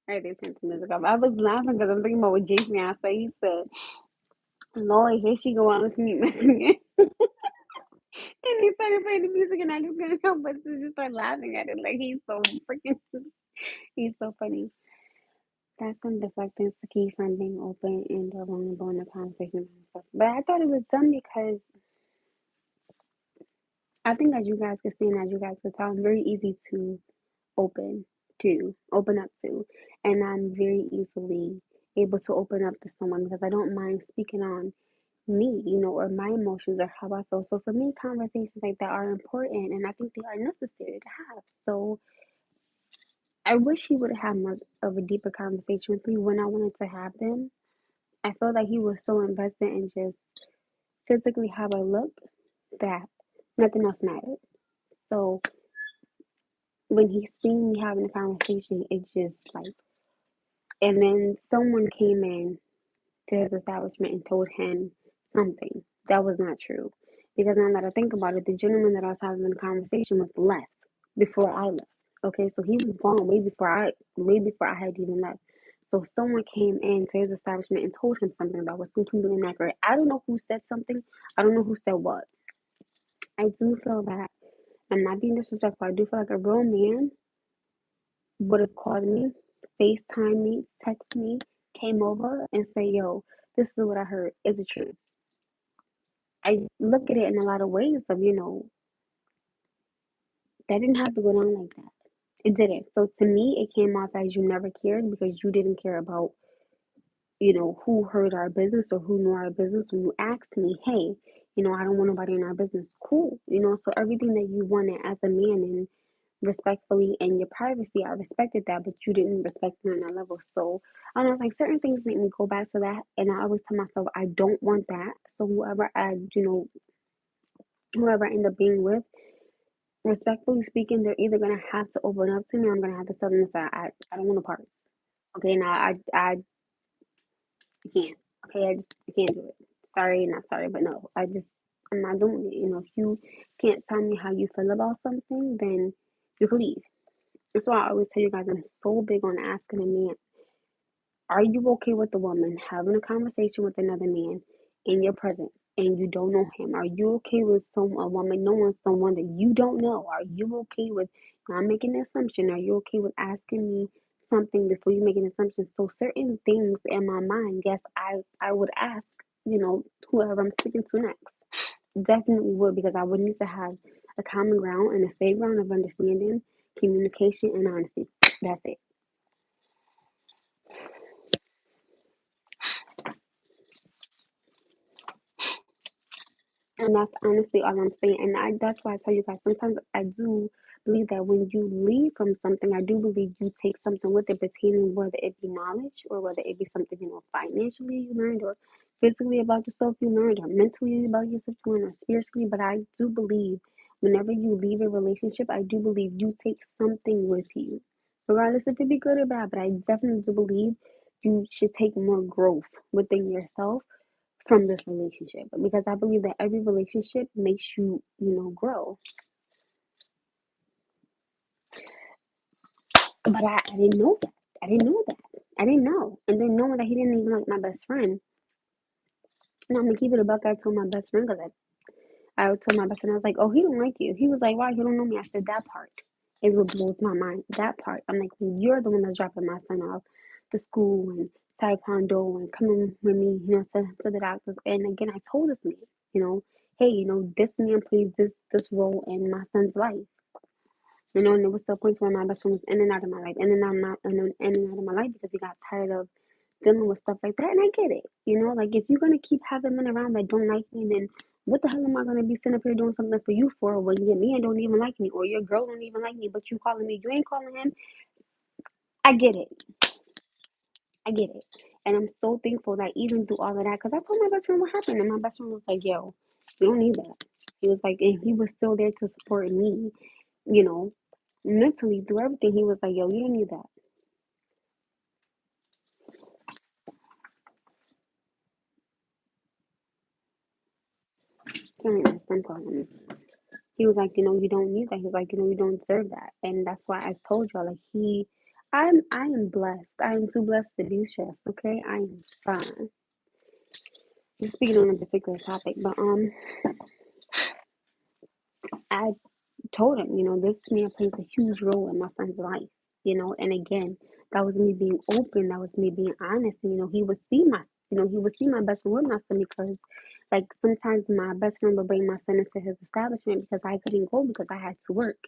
Right, they sent the music off. I was laughing because I'm thinking about what Jason I said. He said, Lord, here she go on this mute messing and he started playing the music, and I just couldn't help but to just start laughing at it. Like he's so freaking, he's so funny. That's some deflecting to keep from being open and or vulnerable in the conversation and stuff. But I thought it was done because I think as you guys can see and as you guys can tell, I'm very easy to open open up to, and I'm very easily able to open up to someone because I don't mind speaking on me, or my emotions or how I feel. So for me, conversations like that are important and I think they are necessary to have. So I wish he would have more of a deeper conversation with me when I wanted to have them. I felt like he was so invested in just physically how I looked that nothing else mattered. So when he seen me having a conversation, it just like, and then someone came in to his establishment and told him something that was not true. Because now that I think about it, the gentleman that I was having a conversation with left before I left. Okay, so he was gone way before I had even left. So someone came into his establishment and told him something that was completely inaccurate. I don't know who said something. I don't know who said what. I do feel that I'm not being disrespectful. I do feel like a real man would have called me, FaceTime me, text me, came over and say, yo, this is what I heard. Is it true? I look at it in a lot of ways of, that didn't have to go down like that. It didn't. So to me, it came off as you never cared because you didn't care about, who heard our business or who knew our business. When you asked me, hey, I don't want nobody in our business. Cool. So everything that you wanted as a man and respectfully and your privacy, I respected that, but you didn't respect me on that level. So I don't know, like certain things make me go back to that. And I always tell myself, I don't want that. So whoever I end up being with, respectfully speaking, they're either gonna have to open up to me or I'm gonna have to tell them that I don't want to part. Okay, now I can't. Okay, I can't do it. Sorry, not sorry, but no, I'm not doing it. If you can't tell me how you feel about something, then you can leave. That's why I always tell you guys I'm so big on asking a man, are you okay with the woman having a conversation with another man in your presence and you don't know him? Are you okay with a woman knowing someone that you don't know? Are you okay with not making an assumption? Are you okay with asking me something before you make an assumption? So certain things in my mind, yes, I would ask, whoever I'm speaking to next. Definitely would because I would need to have a common ground and a safe ground of understanding, communication, and honesty. That's it. And that's honestly all I'm saying. And that's why I tell you guys, sometimes I do believe that when you leave from something, I do believe you take something with it pertaining whether it be knowledge or whether it be something, financially you learned or physically about yourself you learned or mentally about yourself you learned or spiritually. But I do believe whenever you leave a relationship, I do believe you take something with you. Regardless if it be good or bad, but I definitely do believe you should take more growth within yourself from this relationship because I believe that every relationship makes you, grow. But I didn't know that. I didn't know that. I didn't know. And then knowing that he didn't even like my best friend. And I'm gonna keep it a buck. I told my best friend because I told my best friend, I was like, oh, he don't like you. He was like, why? You don't know me. I said, that part is what blows my mind. That part. I'm like, you're the one that's dropping my son off to school and taekwondo and coming with me, to the doctors. And again, I told this man, you know, hey, this man plays this role in my son's life. And there was still points where my best friend was in and out of my life, in and out of my life because he got tired of dealing with stuff like that. And I get it. Like if you're gonna keep having men around that don't like me, then what the hell am I gonna be sitting up here doing something for you for when your man don't even like me or your girl don't even like me, but you calling me, you ain't calling him? I get it. I get it. And I'm so thankful that even through all of that, because I told my best friend what happened, and my best friend was like, yo, you don't need that. He was like, and he was still there to support me, you know, mentally through everything. He was like, yo, you don't need that. Sorry, my son calling me. He was like, you don't need that. He was like, you don't deserve that. And that's why I told y'all, like, I am blessed. I am too blessed to be stressed, okay? I am fine. speaking on a particular topic, but I told him, this man plays a huge role in my son's life, and again, that was me being open, that was me being honest, and he would see my best friend with my son because, like, sometimes my best friend would bring my son into his establishment because I couldn't go because I had to work.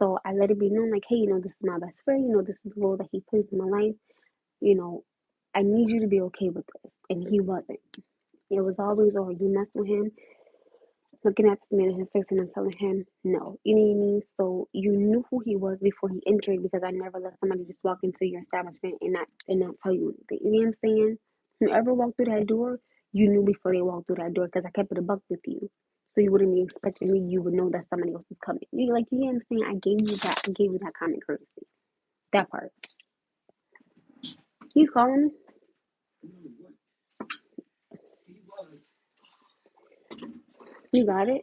So I let it be known, like, hey, this is my best friend, this is the role that he plays in my life, you know, I need you to be okay with this. And he wasn't. It was always, oh, you mess with him, looking at this man in his face and I'm telling him no. You know what I mean? So you knew who he was before he entered because I never let somebody just walk into your establishment and not tell you anything. You know what I'm saying? Whoever walked through that door, you knew before they walked through that door because I kept it a buck with you. So you wouldn't be expecting me, you would know that somebody else is coming. You know what I'm saying? I gave you that common courtesy. That part. He's calling me. You got it?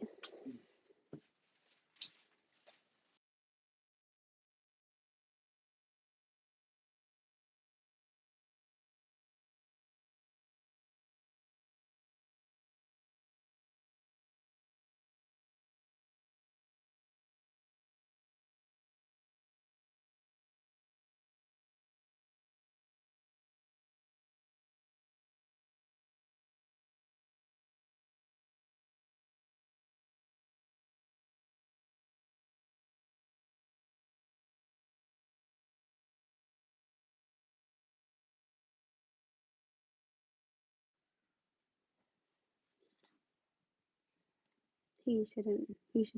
He should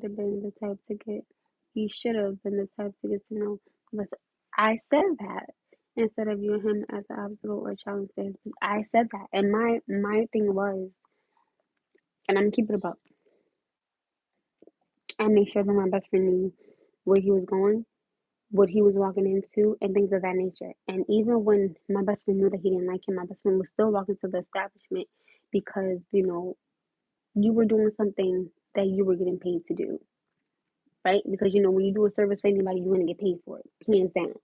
have been the type to get he should have been the type to get to know. But I said that instead of viewing him as an obstacle or a challenge to his, I said that. And my thing was, and I'm keeping it about, I made sure that my best friend knew where he was going, what he was walking into, and things of that nature. And even when my best friend knew that he didn't like him, my best friend was still walking to the establishment because, you were doing something that you were getting paid to do, right? Because when you do a service for anybody, you're gonna get paid for it, hands down.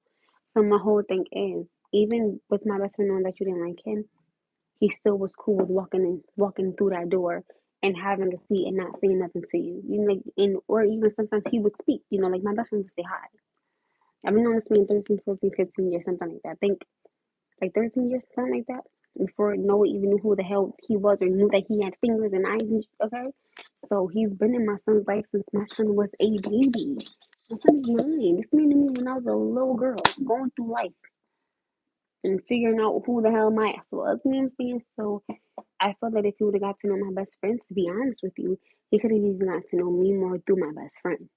So my whole thing is, even with my best friend knowing that you didn't like him, he still was cool with walking through that door and having a seat and not saying nothing to you. Like, or even sometimes he would speak. Like my best friend would say hi. I've been on this man 13, 14, 15 years, something like that. I think like 13 years, something like that. Before Noah even knew who the hell he was or knew that he had fingers and eyes. Okay, so he's been in my son's life since my son was a baby. My son is 9. This man to me when I was a little girl, going through life and figuring out who the hell my ass was. You know what I'm saying? So I felt that if he would have got to know my best friend, to be honest with you, he could have even got to know me more through my best friend.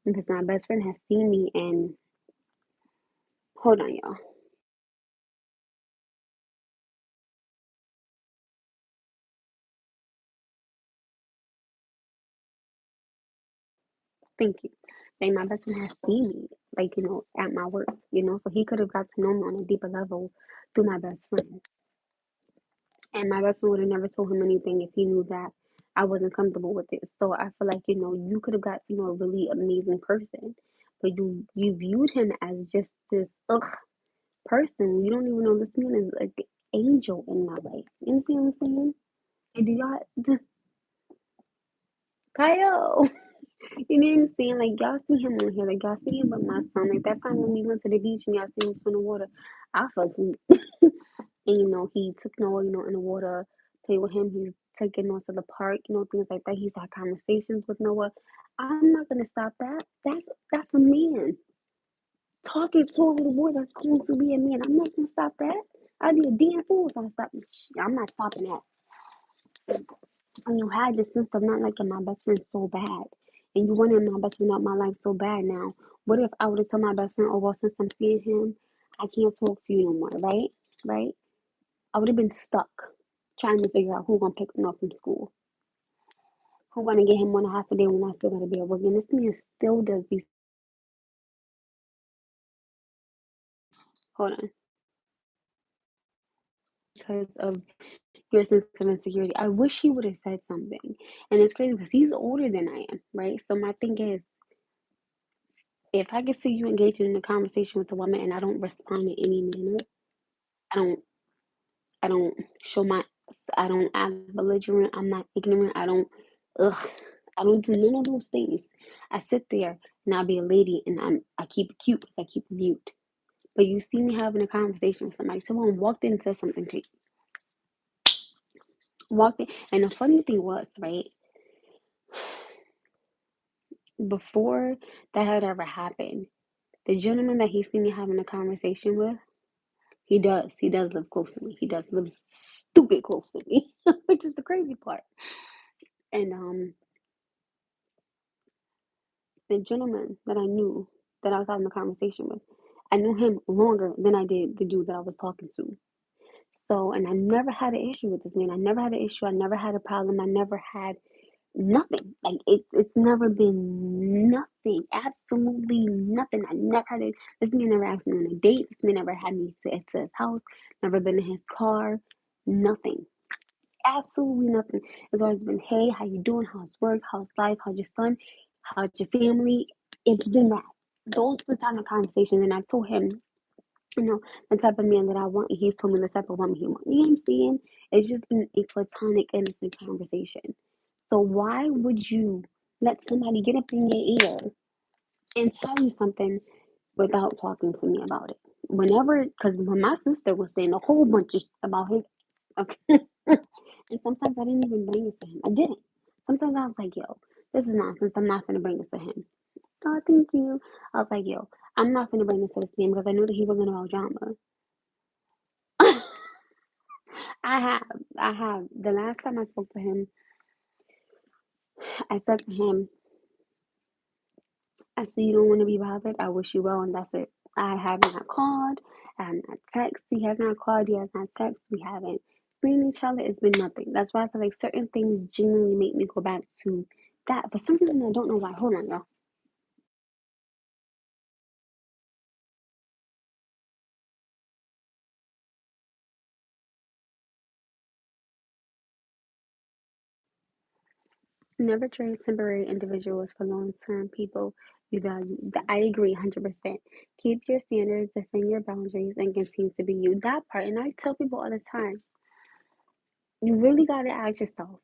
Because my best friend has seen me and hold on, y'all. Thank you. Like my best friend has seen me, like, at my work, so he could have got to know me on a deeper level through my best friend. And my best friend would have never told him anything if he knew that I wasn't comfortable with it. So I feel like, you could have got to know a really amazing person, but you viewed him as just this person. You don't even know this man is like an angel in my life. You see what I'm saying? And do y'all, Kyle? You know what I'm saying? Like y'all see him on here, like y'all see him with my son. Like that time when we went to the beach and y'all see him swim in the water, I fell asleep. And he took Noah, in the water, play with him. He's taking Noah to the park, things like that. He's had conversations with Noah. I'm not gonna stop that. That's a man talking to a little boy that's going to be a man. I'm not gonna stop that. I'd be a damn fool if I stop. I'm not stopping that. And you had this sense of not liking my best friend so bad, and you wanted my best friend out my life so bad. Now, what if I would have told my best friend, "Oh well, since I'm seeing him, I can't talk to you no more," right? Right? I would have been stuck trying to figure out who gonna pick him up from school, who gonna get him on a half a day when I still gotta be at work. And this man still does these. Hold on, because of your sense of insecurity. I wish he would have said something, and it's crazy because he's older than I am, right? So my thing is, if I can see you engaging in a conversation with a woman and I don't respond in any manner, I don't I don't show my I don't act belligerent. I'm not ignorant. Ugh, I don't do none of those things. I sit there and I'll be a lady and I keep it cute because I keep it mute. But you see me having a conversation with somebody. Someone walked in and said something to you. Walked in, and the funny thing was, right, before that had ever happened, the gentleman that he seen me having a conversation with, he does live close to me. He does live stupid close to me, which is the crazy part. And the gentleman that I knew that I was having a conversation with, I knew him longer than I did the dude that I was talking to. So, and I never had an issue with this man. I never had an issue. I never had a problem. I never had nothing. Like it's never been nothing. Absolutely nothing. I never had it. This man never asked me on a date. This man never had me to his house. Never been in his car. Nothing. Absolutely nothing. It's always been, hey, how you doing? How's work? How's life? How's your son? How's your family? It's been that. Those were the kind of conversations, and I told him, the type of man that I want, and he's told me the type of woman he wants. You know what I'm saying? It's just been a platonic, innocent conversation. So why would you let somebody get up in your ear and tell you something without talking to me about it? Whenever, because when my sister was saying a whole bunch of about his, okay, and sometimes I didn't even bring it to him. I didn't. Sometimes I was like, yo, this is nonsense. I'm not gonna bring it to him. Oh, thank you. I was like, yo, I'm not gonna bring this to this man because I knew that he wasn't about drama. I have. I have. The last time I spoke to him, I said to him, I see you don't want to be bothered. I wish you well, and that's it. I have not called. I have not texted. He has not called. He has not texted. We haven't seen each other. It's been nothing. That's why I feel like certain things genuinely make me go back to that. For some reason, I don't know why. Hold on, y'all. Never trade temporary individuals for long-term people you value. I agree 100%. Keep your standards, defend your boundaries, and continue to be you. That part, and I tell people all the time, you really got to ask yourself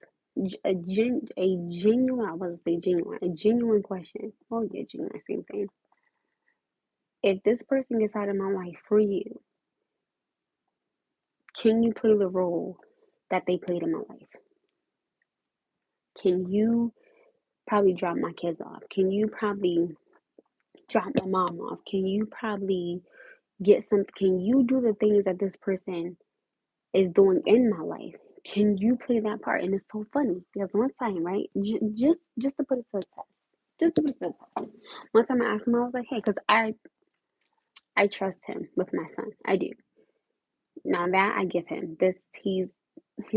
a genuine, I was to say genuine, a genuine question. Oh, yeah, genuine, same thing. If this person gets out of my life for you, can you play the role that they played in my life? Can you probably drop my kids off? Can you probably drop my mom off? Can you probably can you do the things that this person is doing in my life? Can you play that part? And it's so funny because one time, right, just to put it to the test, just to put it to the test. One time I asked him, I was like, hey, because I trust him with my son. I do. Now that I give him this, he's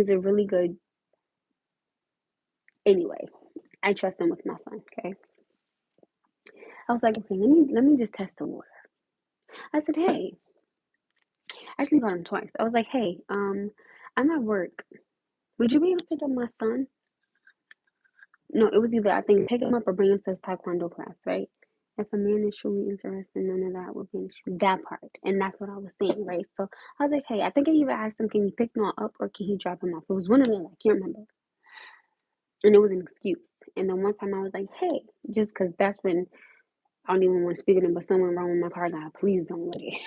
a really good. Anyway, I trust him with my son. Okay, I was like, okay, let me just test the water. I said, hey, I actually got him twice. I was like, hey, I'm at work. Would you be able to pick up my son? No, it was either I think pick him up or bring him to his taekwondo class, right? If a man is truly interested, none of that would be an issue. That part, and that's what I was saying, right? So I was like, hey, I think I even asked him, can you pick Noah up or can he drop him off? It was one of them, I can't remember, and it was an excuse. And then one time I was like, hey, just because that's when I don't even want to speak to him, but something wrong with my car, God, please don't let it.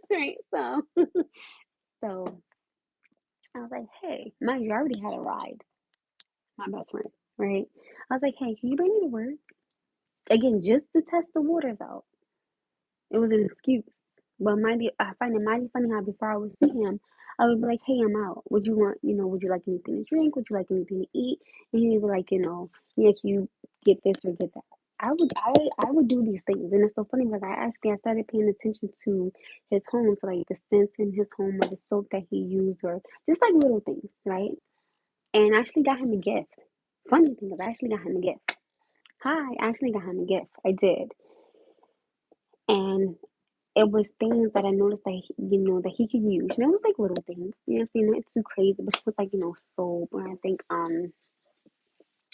Right? So I was like, hey, mind you, I already had a ride, my best friend, right? I was like, hey, can you bring me to work? Again, just to test the waters out. It was an excuse. But I find it mighty funny how before I would see him, I would be like, hey, I'm out. Would you want, would you like anything to drink? Would you like anything to eat? And he would be like, yeah, can you get this or get that? I would do these things. And it's so funny because I started paying attention to his home, to like the scents in his home or the soap that he used or just like little things, right? And I actually got him a gift. Funny thing is I actually got him a gift. Hi, I actually got him a gift. I did. And it was things that I noticed that that he could use. It was like little things. You know what I'm saying? Not too crazy, but it was like, soap or I think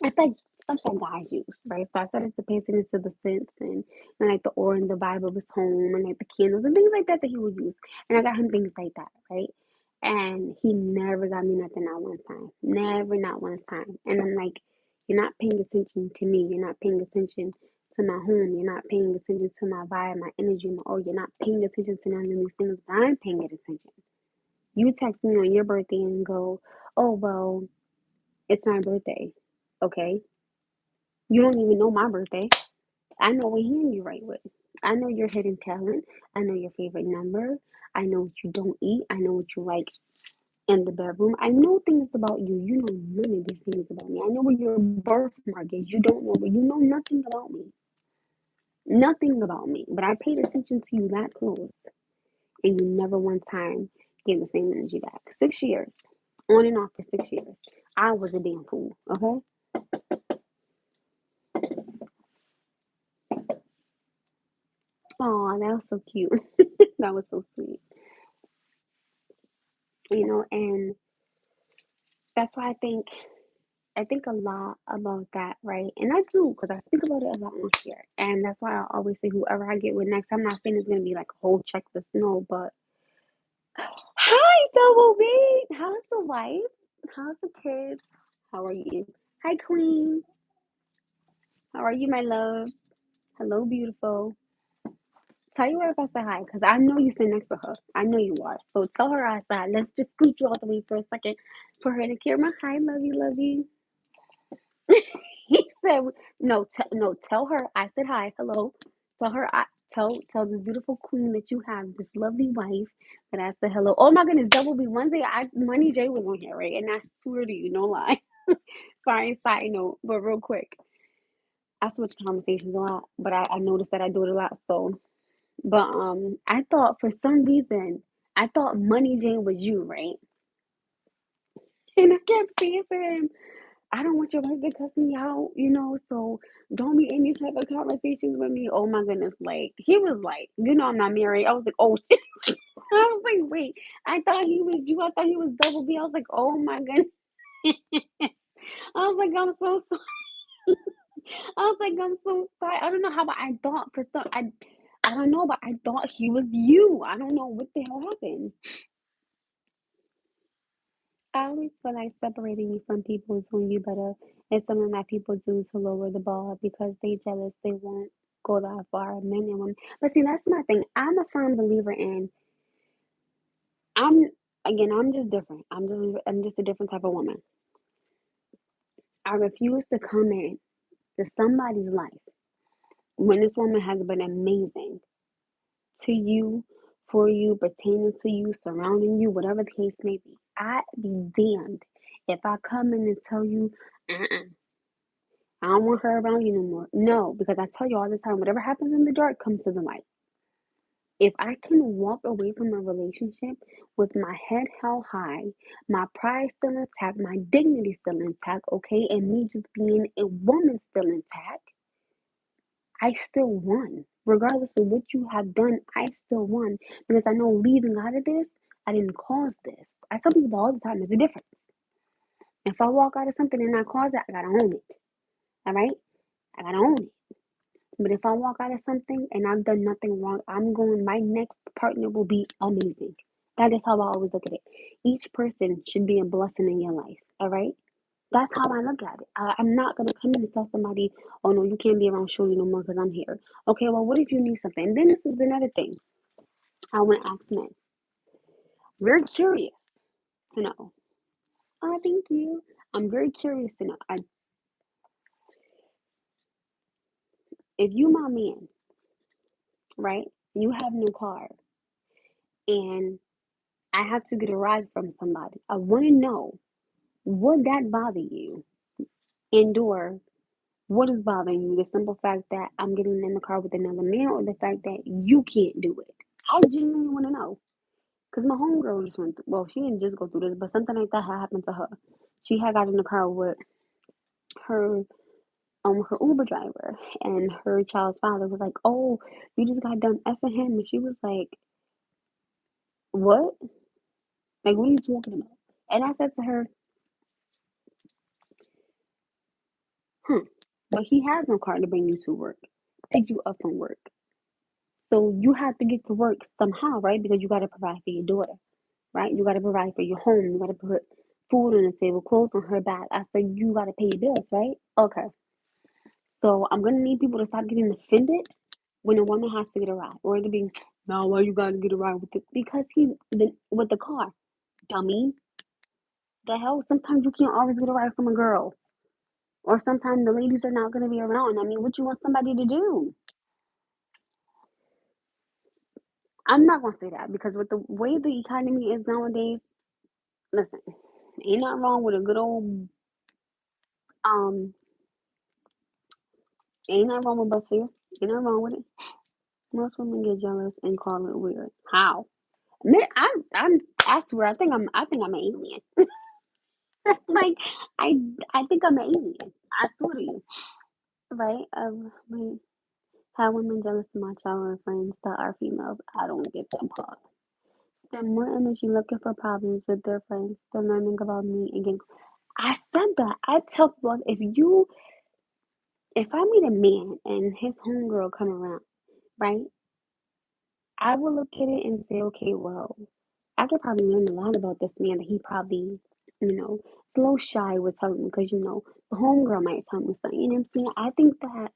it's like stuff that guys use, right? So I started to pay attention to the scents and like the oil in the vibe of his home and like the candles and things like that that he would use. And I got him things like that, right? And he never got me nothing not one time. Never, not one time. And I'm like, you're not paying attention to me. You're not paying attention to my home. You're not paying attention to my vibe, my energy, you're not paying attention to none of these things, but I'm paying it attention. You text me on your birthday and go, oh, well, it's my birthday. Okay. You don't even know my birthday. I know what hand you write with. I know your hidden talent. I know your favorite number. I know what you don't eat. I know what you like in the bedroom. I know things about you. You know none of these things about me. I know where your birthmark is. You don't know, but you know nothing about me. Nothing about me. But I paid attention to you that close. And you never one time gave the same energy back. 6 years. On and off for 6 years. I was a damn fool. Okay? Oh, that was so cute. That was so sweet. And that's why I think a lot about that, right? And I do, because I speak about it a lot on here. And that's why I always say whoever I get with next, I'm not saying it's gonna be like a whole checklist, no, but hi Double B! How's the wife? How's the kids? How are you? Hi Queen. How are you, my love? Hello, beautiful. Tell your wife I said hi, because I know you sit next to her. I know you are. So tell her I said hi. Let's just scoot you all the way for a second for her to camera. Hi, love you, love you. He said, no, no, tell her I said hi, hello. Tell her tell this beautiful queen that you have, this lovely wife, that I said hello. Oh my goodness, Double B. One day Money J was on here, right? And I swear to you, no lie. Sorry, side note, but real quick. I switch conversations a lot, but I noticed that I do it a lot. So, but I thought for some reason I thought Money J was you, right? And I kept saying to him, I don't want your wife to cuss me out, so don't be in these type of conversations with me. Oh my goodness. Like, he was like, I'm not married. I was like, oh shit. I was like, wait, I thought he was you. I thought he was Double B. I was like, oh my goodness. I was like, I'm so sorry. I was like, I'm so sorry. I don't know how, but I thought for some, I don't know, but I thought he was you. I don't know what the hell happened. I always feel like separating you from people is when you better. It's something that people do to lower the bar because they jealous. They won't go that far, men and women. But see, that's my thing. I'm a firm believer in. I'm I'm just different. I'm just a different type of woman. I refuse to come in to somebody's life when this woman has been amazing to you, for you, pertaining to you, surrounding you, whatever the case may be. I be damned if I come in and tell you, uh-uh, I don't want her around you no more. No, because I tell you all the time, whatever happens in the dark comes to the light. If I can walk away from a relationship with my head held high, my pride still intact, my dignity still intact, okay, and me just being a woman still intact, I still won. Regardless of what you have done, I still won. Because I know leaving out of this, I didn't cause this. I tell people all the time, there's a difference. If I walk out of something and I cause it, I gotta own it. All right? I gotta own it. But if I walk out of something and I've done nothing wrong, my next partner will be amazing. That is how I always look at it. Each person should be a blessing in your life. All right? That's how I look at it. I'm not gonna come in and tell somebody, "Oh no, you can't be around Shorty no more because I'm here." Okay, well, what if you need something? And then this is another thing I want to ask men. Very curious to know. Oh, thank you. I'm very curious to know. If you my man, right? You have no car, and I have to get a ride from somebody. I want to know, would that bother you? And or what is bothering you? The simple fact that I'm getting in the car with another man, or the fact that you can't do it? I genuinely want to know. Because my homegirl just went through, well, she didn't just go through this, but something like that had happened to her. She had got in the car with her her Uber driver, and her child's father was like, "Oh, you just got done effing him," and she was like, "What? Like, what are you talking about?" And I said to her, "Hmm." but he has no car to bring you to work, pick you up from work. So you have to get to work somehow, right? Because you got to provide for your daughter, right? You got to provide for your home. You got to put food on the table, clothes on her back. I said you got to pay your bills, right? Okay. So I'm gonna need people to stop getting offended when a woman has to get a ride, or to be, no, why you gotta get a ride with it? Because with the car, dummy. The hell? Sometimes you can't always get a ride from a girl, or sometimes the ladies are not gonna be around. I mean, what you want somebody to do? I'm not gonna say that because with the way the economy is nowadays, listen, ain't nothing wrong with a good old um, ain't nothing wrong with bus fare. Ain't nothing wrong with it. Most women get jealous and call it weird. How? Man, I swear, I think I'm an alien. Like, I, I think I'm an alien. I swear to you, right? Like, how women jealous of my childhood friends that are females. I don't get them part. Spend more energy looking for problems with their friends than learning about me and getting. I said that. I tell people if I meet a man and his homegirl come around, right? I will look at it and say, okay, well, I could probably learn a lot about this man that he probably, is a little shy with telling me because, the homegirl might tell me something. You know what I'm saying? I think that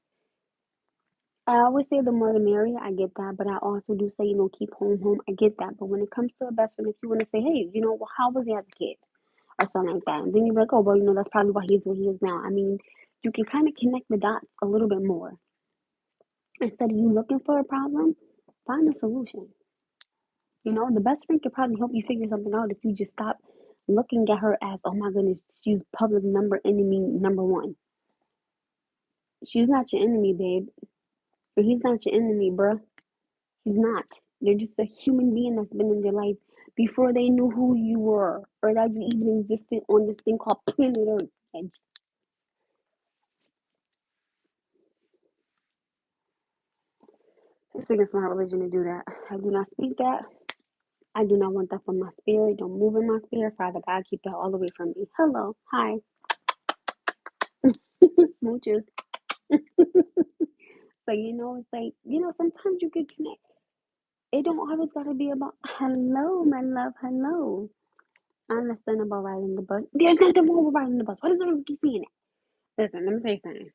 I always say the more the merrier. I get that. But I also do say, keep home. I get that. But when it comes to a best friend, if you want to say, hey, well, how was he as a kid? Or something like that. And then you're like, oh, well, that's probably why he's what he is now. I mean, you can kind of connect the dots a little bit more. Instead of you looking for a problem, find a solution. The best friend could probably help you figure something out if you just stop looking at her as, oh my goodness, she's public number enemy number one. She's not your enemy, babe. Or he's not your enemy, bruh. He's not. They're just a human being that's been in their life before they knew who you were or that you even existed on this thing called planet Earth. And it's against my religion to do that. I do not speak that. I do not want that from my spirit. Don't move in my spirit. Father God, keep that all away from me. Hello. Hi. Smooches. But it's like, sometimes you can connect. It don't always gotta be about hello, my love, hello. I understand about riding the bus. There's nothing wrong with riding the bus. Why does everyone keep saying it? Listen, let me say something.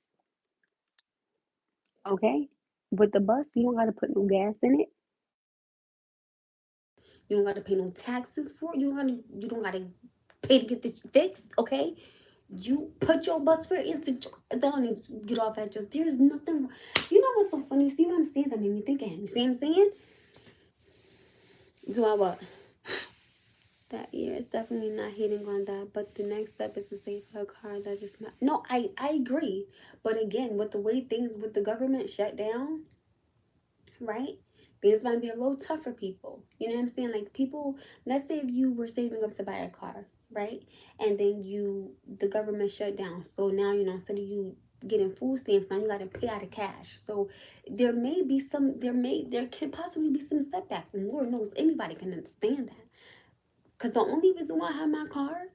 Okay? With the bus, you don't gotta put no gas in it. You don't gotta pay no taxes for it. You don't gotta pay to get this fixed, okay? You put your bus fare into down and get off at just there's nothing. You know what's so funny? See what I'm saying? That made me think of him. You see what I'm saying? Do I what? That year is definitely not hitting on that, but the next step is to save for a car. That's just not. No, I agree, but again, with the way things with the government shut down, right? Things might be a little tough for people. You know what I'm saying? Like people, let's say if you were saving up to buy a car, right? And then the government shut down. So now, instead of you getting food stamps, now you got to pay out of cash. So there can possibly be some setbacks. And Lord knows anybody can understand that. Because the only reason why I have my car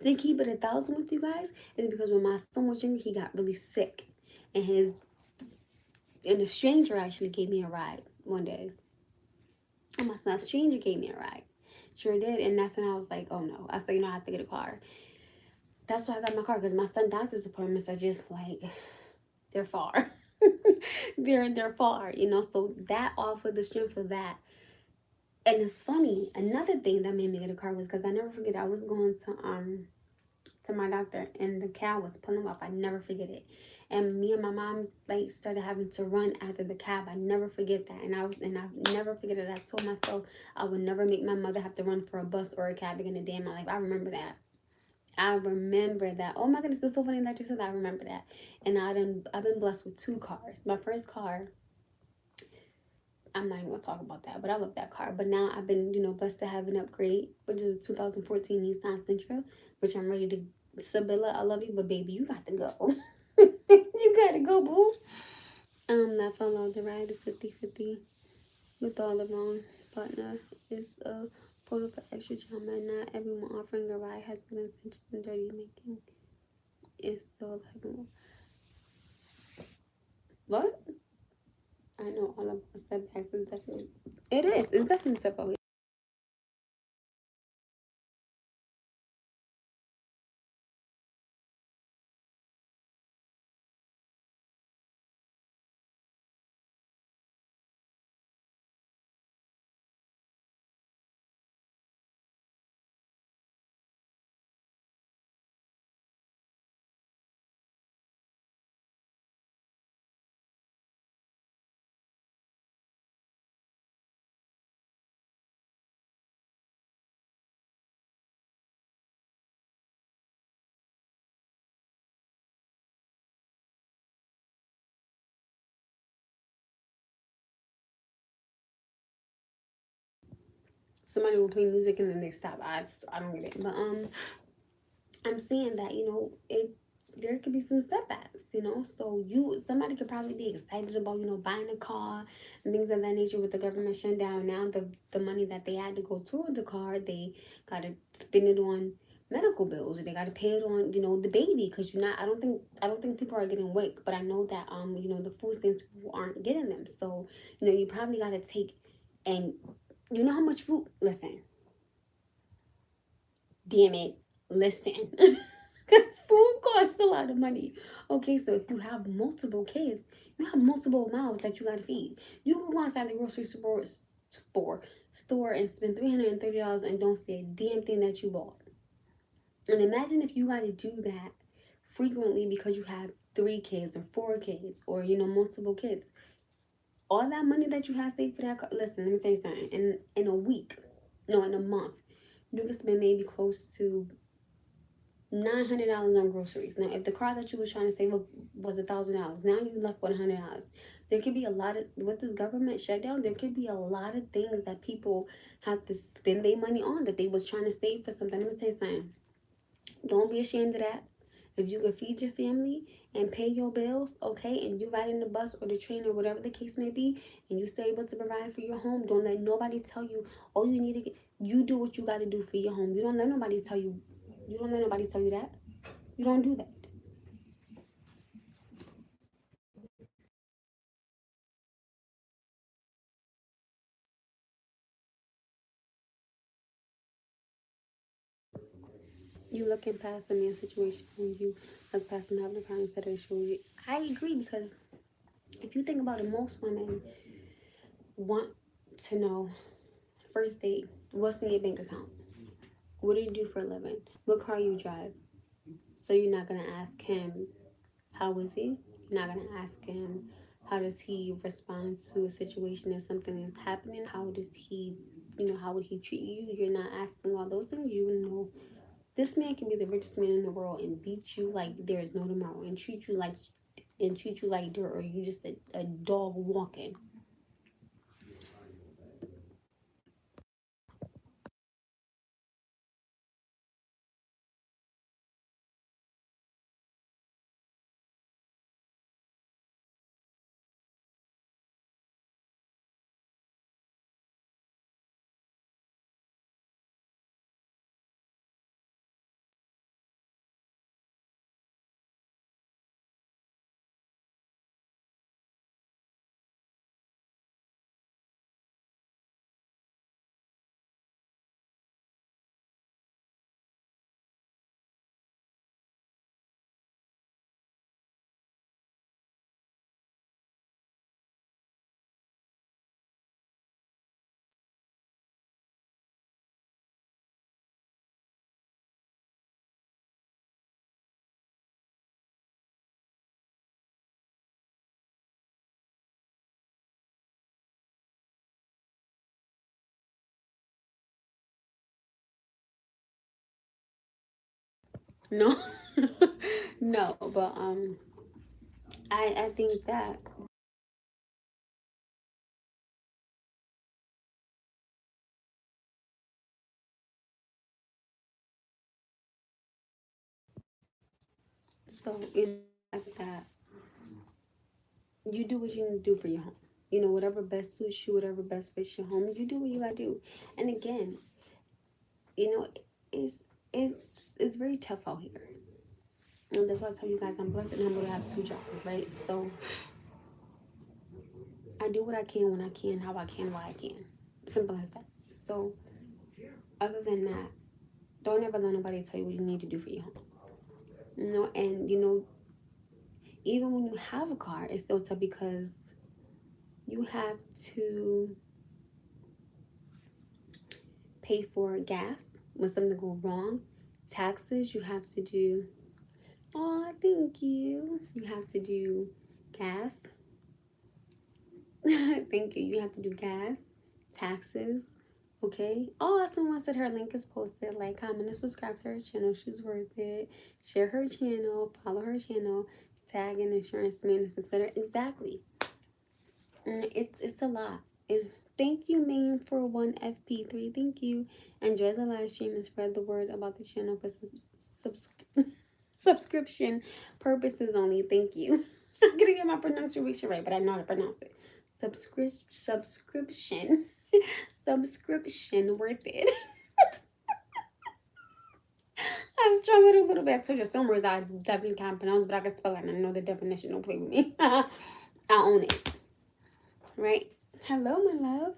to keep it 1,000 with you guys is because when my son was younger, he got really sick. And a stranger actually gave me a ride one day. And a stranger gave me a ride. Sure did. And that's when I was like, oh no. I said, I have to get a car. That's why I got my car. Because my son's doctor's appointments are just like, they're far. they're far, So that offered the strength for that. And it's funny. Another thing that made me get a car was because I never forget. I was going to my doctor and the cab was pulling off. I never forget it. And me and my mom like started having to run after the cab. I never forget that. And I never forget it. I told myself I would never make my mother have to run for a bus or a cab again a day in my life. I remember that. I remember that. Oh my goodness, it's so funny that you said that. I remember that. And I've been blessed with 2 cars. My first car, I'm not even gonna talk about that, but I love that car. But now I've been, blessed to have an upgrade, which is a 2014 Nissan Sentra, which I'm ready to. Sabilla, I love you, but baby, you got to go. You got to go, boo. That follow the ride is 50-50 with all the wrong partner. Is a photo for extra drama, and not everyone offering a ride has good intentions and dirty making. It's still everyone. What? I know all of the setbacks is definitely. It is. It's definitely tough out here. Somebody will play music and then they stop. I don't get it. But I'm saying that, it there could be some setbacks, So somebody could probably be excited about, buying a car and things of that nature with the government shutting down. Now the money that they had to go toward the car, they gotta spend it on medical bills, or they gotta pay it on, the baby, because I don't think people are getting WIC, but I know that the food stamps people aren't getting them. So, you probably gotta take, and you know how much food, listen, damn it, listen. Because food costs a lot of money. Okay, so if you have multiple kids, you have multiple mouths that you gotta feed. You can go inside the grocery store, store and spend $330 and don't see a damn thing that you bought. And imagine if you gotta do that frequently because you have 3 kids or 4 kids or multiple kids. All that money that you have saved for that, listen, let me tell you something. In a week, no, in a month, you can spend maybe close to $900 on groceries. Now, if the car that you was trying to save up was $1,000, now you left with $100. There could be a lot of, with this government shutdown, there could be a lot of things that people have to spend their money on that they was trying to save for something. Let me tell you something. Don't be ashamed of that. If you can feed your family and pay your bills, okay, and you ride in the bus or the train or whatever the case may be, and you still able to provide for your home, don't let nobody tell you, oh, you need to get, you do what you got to do for your home. You don't let nobody tell you that. You don't do that. You looking past the man's situation and you look past him having a car instead of issue. I agree, because if you think about it, most women want to know first date, what's in your bank account? What do you do for a living? What car you drive? So you're not gonna ask him how is he? You're not gonna ask him how does he respond to a situation if something is happening? How does he, how would he treat you? You're not asking all those things. You know, this man can be the richest man in the world and beat you like there is no tomorrow, and treat you like dirt, or you just a dog walking. No, no, but I think that, so I think that you do what you need to do for your home. Whatever best suits you, whatever best fits your home, you do what you gotta do. And again, you know, it's it's very tough out here. And that's why I tell you guys I'm blessed and humble to have 2 jobs, right? So I do what I can when I can, how I can, why I can. Simple as that. So, other than that, don't ever let nobody tell you what you need to do for your home. And even when you have a car, it's still tough because you have to pay for gas when something goes wrong. Taxes, you have to do. Oh, thank you. You have to do gas. Thank you. You have to do gas, taxes. Okay. Oh, someone said her link is posted. Like, comment, and subscribe to her channel. She's worth it. Share her channel. Follow her channel. Tag and insurance man, etc. Exactly. It's a lot. It's thank you, man, for 1FP3. Thank you. Enjoy the live stream and spread the word about the channel for subscription purposes only. Thank you. I'm gonna get my pronunciation right, but I know how to pronounce it. Subscription. Subscription worth it. I struggled a little bit. I told you some words I definitely can't pronounce, but I can spell it and I know the definition. Don't play with me. I own it. Right? Hello, my love.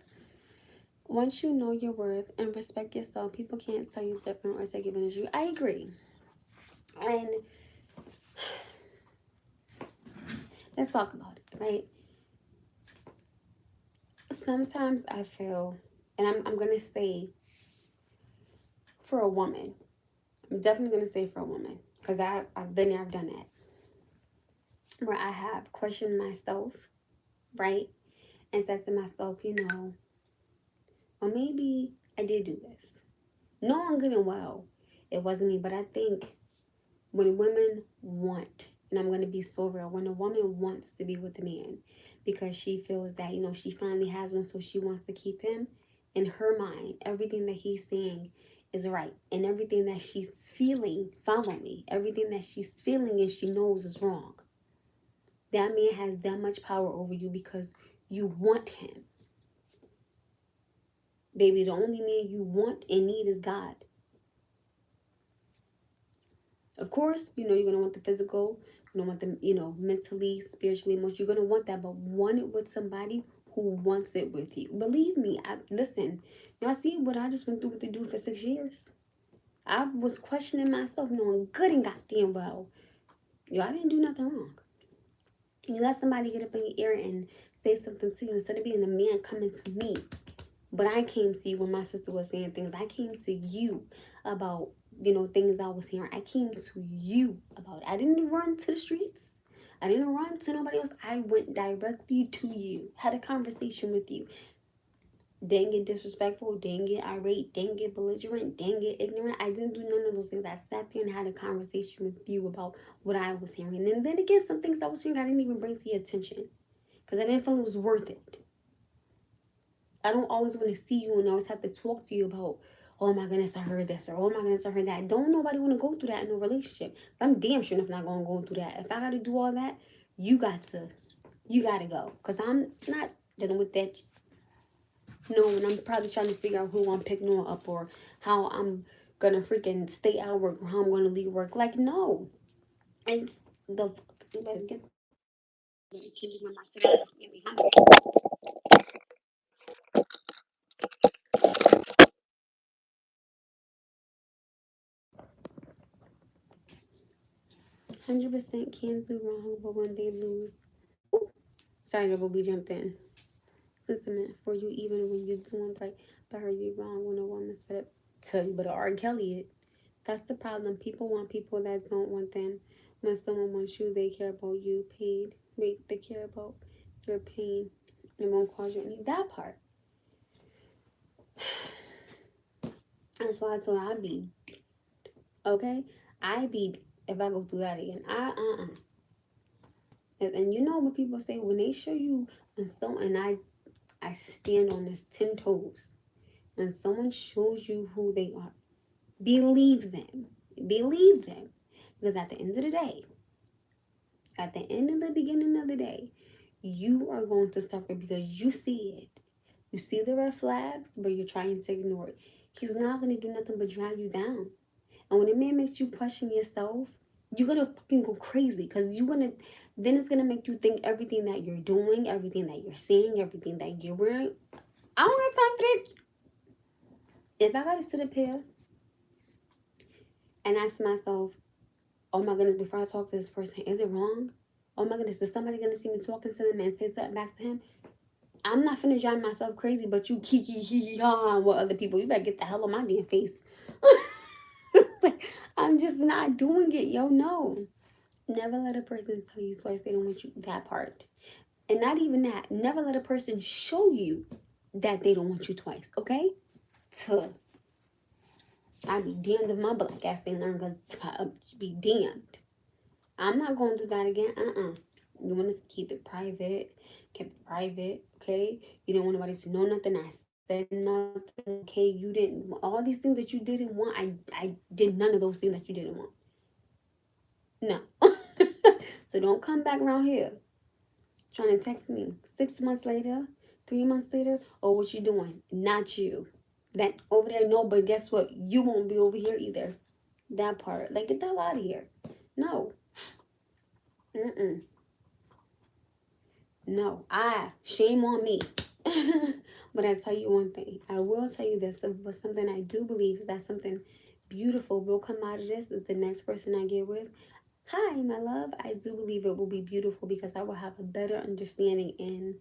Once you know your worth and respect yourself, people can't tell you different or take advantage of you. I agree. And let's talk about it, right? Sometimes I feel, and I'm going to say for a woman, I'm definitely going to say for a woman, because I've been there, I've done that, where I have questioned myself, right? And said to myself, well, maybe I did do this. Knowing good and well, it wasn't me, but I think when women want, and I'm going to be so real, when a woman wants to be with a man because she feels that, she finally has one, so she wants to keep him, in her mind, everything that he's saying is right. And everything that she's feeling, follow me, everything that she's feeling and she knows is wrong. That man has that much power over you because you want him. Baby, the only man you want and need is God. Of course, you're going to want the physical, you're going to want the, mentally, spiritually, emotionally. You're going to want that, but want it with somebody who wants it with you. Believe me, listen, y'all see what I just went through with the dude for 6 years? I was questioning myself, knowing good and goddamn well, I didn't do nothing wrong. You let somebody get up in your ear and say something to you instead of being the man coming to me. But I came to you when my sister was saying things. I came to you about, things I was hearing. I came to you about it. I didn't run to the streets. I didn't run to nobody else. I went directly to you. Had a conversation with you. Didn't get disrespectful. Didn't get irate. Didn't get belligerent. Didn't get ignorant. I didn't do none of those things. I sat there and had a conversation with you about what I was hearing. And then again, some things I was hearing I didn't even bring to your attention. Because I didn't feel it was worth it. I don't always want to see you and always have to talk to you about, oh my goodness, I heard this, or oh my goodness, I heard that. Don't nobody want to go through that in a relationship. I'm damn sure enough not going to go through that. If I got to do all that, you got to go. Because I'm not dealing with that. No, and I'm probably trying to figure out who I'm picking up or how I'm going to freaking stay out of work or how I'm going to leave work. Like, no. It's the, you better get, get me hungry. 100% can do wrong, but when they lose, ooh, sorry, the booby jumped in. Sentiment for you, even when you're doing right, but her you wrong when a woman's fed up. Tell you, but R. Kelly it. That's the problem. People want people that don't want them. When someone wants you, they care about you. Pain. Wait, they care about your pain. It won't cause you any. That part. That's why I told her I be okay. I be if I go through that again. And you know when people say when they show you and so and I stand on this 10 toes. When someone shows you who they are, believe them. Believe them. Because at the end of the day, at the end of the beginning of the day, you are going to suffer because you see it. You see the red flags, but you're trying to ignore it. He's not going to do nothing but drag you down. And when a man makes you question yourself, you're gonna fucking go crazy because you're gonna, then it's gonna make you think everything that you're doing, everything that you're saying, everything that you're wearing. I don't have time for that. If I gotta sit up here and ask myself, oh my goodness, before I talk to this person, is it wrong? Oh my goodness, is somebody gonna see me talking to them and say something back to him? I'm not finna drive myself crazy, but you kiki hee hee ha with other people. You better get the hell on my damn face. Like, I'm just not doing it, yo. No. Never let a person tell you twice they don't want you. That part. And not even that. Never let a person show you that they don't want you twice, okay? Tuh. I be damned if my black ass ain't learn because be damned. I'm not going to do that again. You want to keep it private. Keep it private, okay? You don't want nobody to know nothing. I said nothing, okay? You didn't, all these things that you didn't want, I did none of those things that you didn't want. No. So don't come back around here trying to text me 6 months later, 3 months later. Oh, what you doing? Not you. That over there, no, but guess what? You won't be over here either. That part. Like, get the hell out of here. No. Mm-mm. No. Shame on me. But I tell you one thing. I will tell you this. But something I do believe is that something beautiful will come out of this. Is the next person I get with. Hi, my love. I do believe it will be beautiful because I will have a better understanding and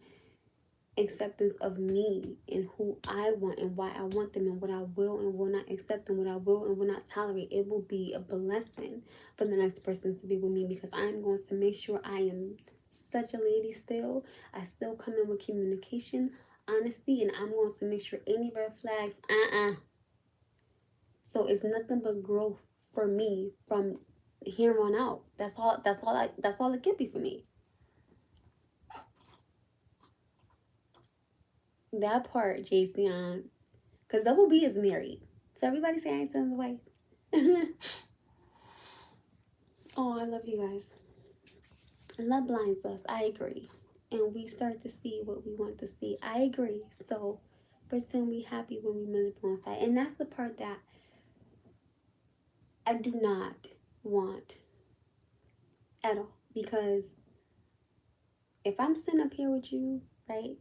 acceptance of me and who I want and why I want them and what I will and will not accept and what I will and will not tolerate. It will be a blessing for the next person to be with me because I'm going to make sure I am such a lady still. I still come in with communication, honesty, and I'm going to make sure any red flags, So it's nothing but growth for me from here on out. That's all it can be for me. That part, Jason. Because Double B is married. So everybody say I ain't telling the way. Oh, I love you guys. Love blinds us. I agree. And we start to see what we want to see. I agree. So pretend we happy when we miserable inside. And that's the part that I do not want at all. Because if I'm sitting up here with you, right?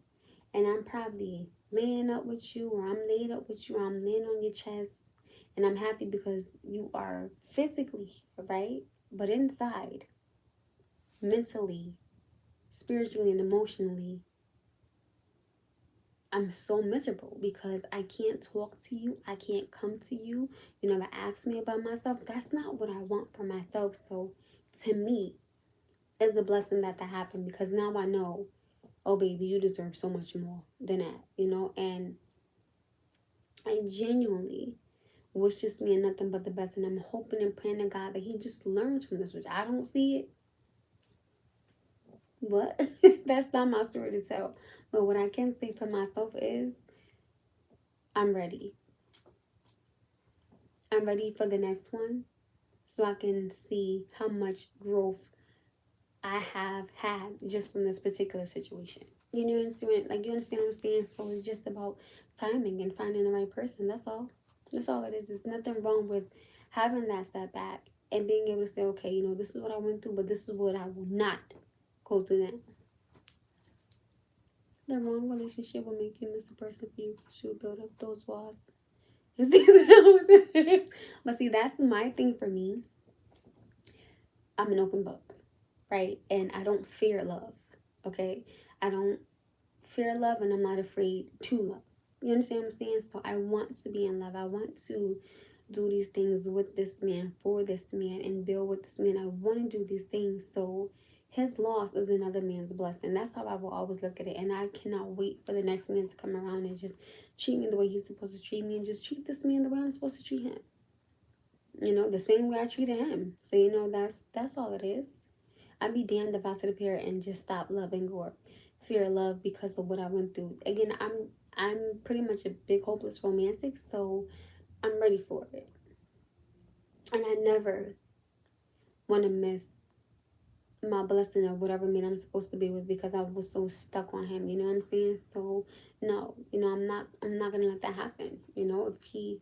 And I'm probably laying up with you, or I'm laid up with you, or I'm laying on your chest, and I'm happy because you are physically here, right? But inside, mentally, spiritually, and emotionally, I'm so miserable because I can't talk to you. I can't come to you. You never ask me about myself. That's not what I want for myself. So to me, it's a blessing that happened because now I know, oh baby, you deserve so much more than that. And I genuinely wish this man nothing but the best, and I'm hoping and praying to God that he just learns from this, which I don't see it, but that's not my story to tell. But what I can say for myself is I'm ready. I'm ready for the next one so I can see how much growth I have had just from this particular situation. You understand what I'm saying? So it's just about timing and finding the right person. That's all. That's all it is. There's nothing wrong with having that setback and being able to say, okay, this is what I went through, but this is what I will not go through now. The wrong relationship will make you miss the person for you because you'll build up those walls. But see, that's my thing for me. I'm an open book, right? And I don't fear love, okay? I don't fear love and I'm not afraid to love. You understand what I'm saying? So I want to be in love. I want to do these things with this man, for this man, and build with this man. I want to do these things. So his loss is another man's blessing. That's how I will always look at it. And I cannot wait for the next man to come around and just treat me the way he's supposed to treat me and just treat this man the way I'm supposed to treat him. The same way I treated him. So, that's all it is. I'd be damned if I sit up here and just stop loving or fear love because of what I went through. Again, I'm pretty much a big hopeless romantic, so I'm ready for it. And I never want to miss my blessing of whatever man I'm supposed to be with because I was so stuck on him. You know what I'm saying? So no, I'm not gonna let that happen. If he,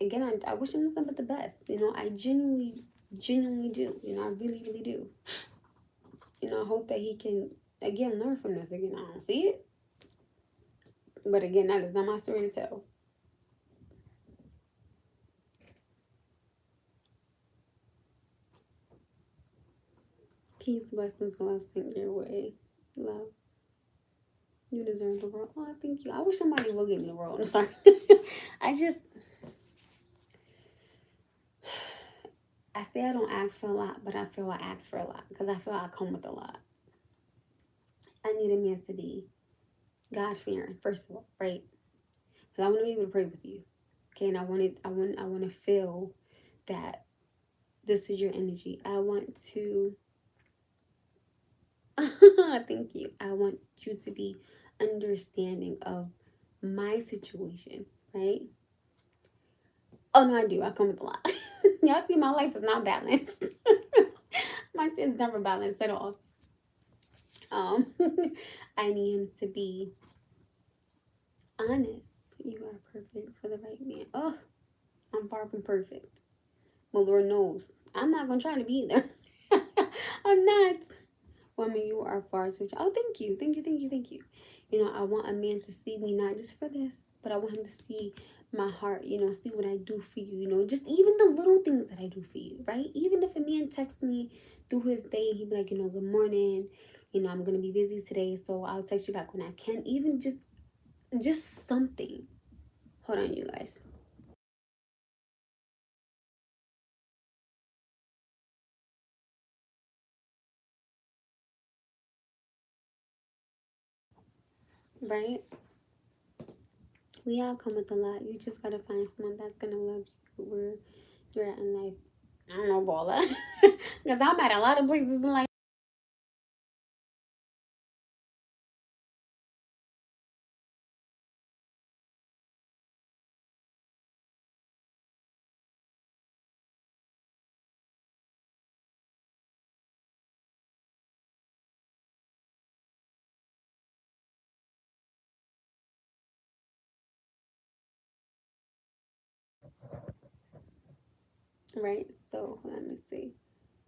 again, I wish him nothing but the best. I genuinely Genuinely do. I really, really do. I hope that he can again learn from this. Again, I don't see it, but again, that is not my story to tell. Peace, blessings, and love sent your way. Love, you deserve the world. Oh, thank you. I wish somebody would give me the world. I'm sorry. I just, I say I don't ask for a lot, but I feel I ask for a lot because I feel I come with a lot. I need a man to be God fearing, first of all, right? Because I want to be able to pray with you. Okay, and I want to feel that this is your energy. I want to thank you. I want you to be understanding of my situation, right? Oh no, I do. I come with a lot. Y'all see my life is not balanced. My shit is never balanced at all. Um I need him to be honest. You are perfect for the right man. Oh, I'm far from perfect. Well, Lord knows. I'm not gonna try to be either. I'm not. Woman, you are far too. Oh, thank you, thank you, thank you, thank you. I want a man to see me not just for this, but I want him to see my heart. See what I do for you. Just even the little things that I do for you, right? Even if a man texts me through his day, he'd be like, good morning. I'm gonna be busy today, so I'll text you back when I can. Even just something. Hold on, you guys. Right? We all come with a lot. You just gotta find someone that's gonna love you where you're at in life. I don't know about all that. Because I'm at a lot of places in life. Right? So let me see.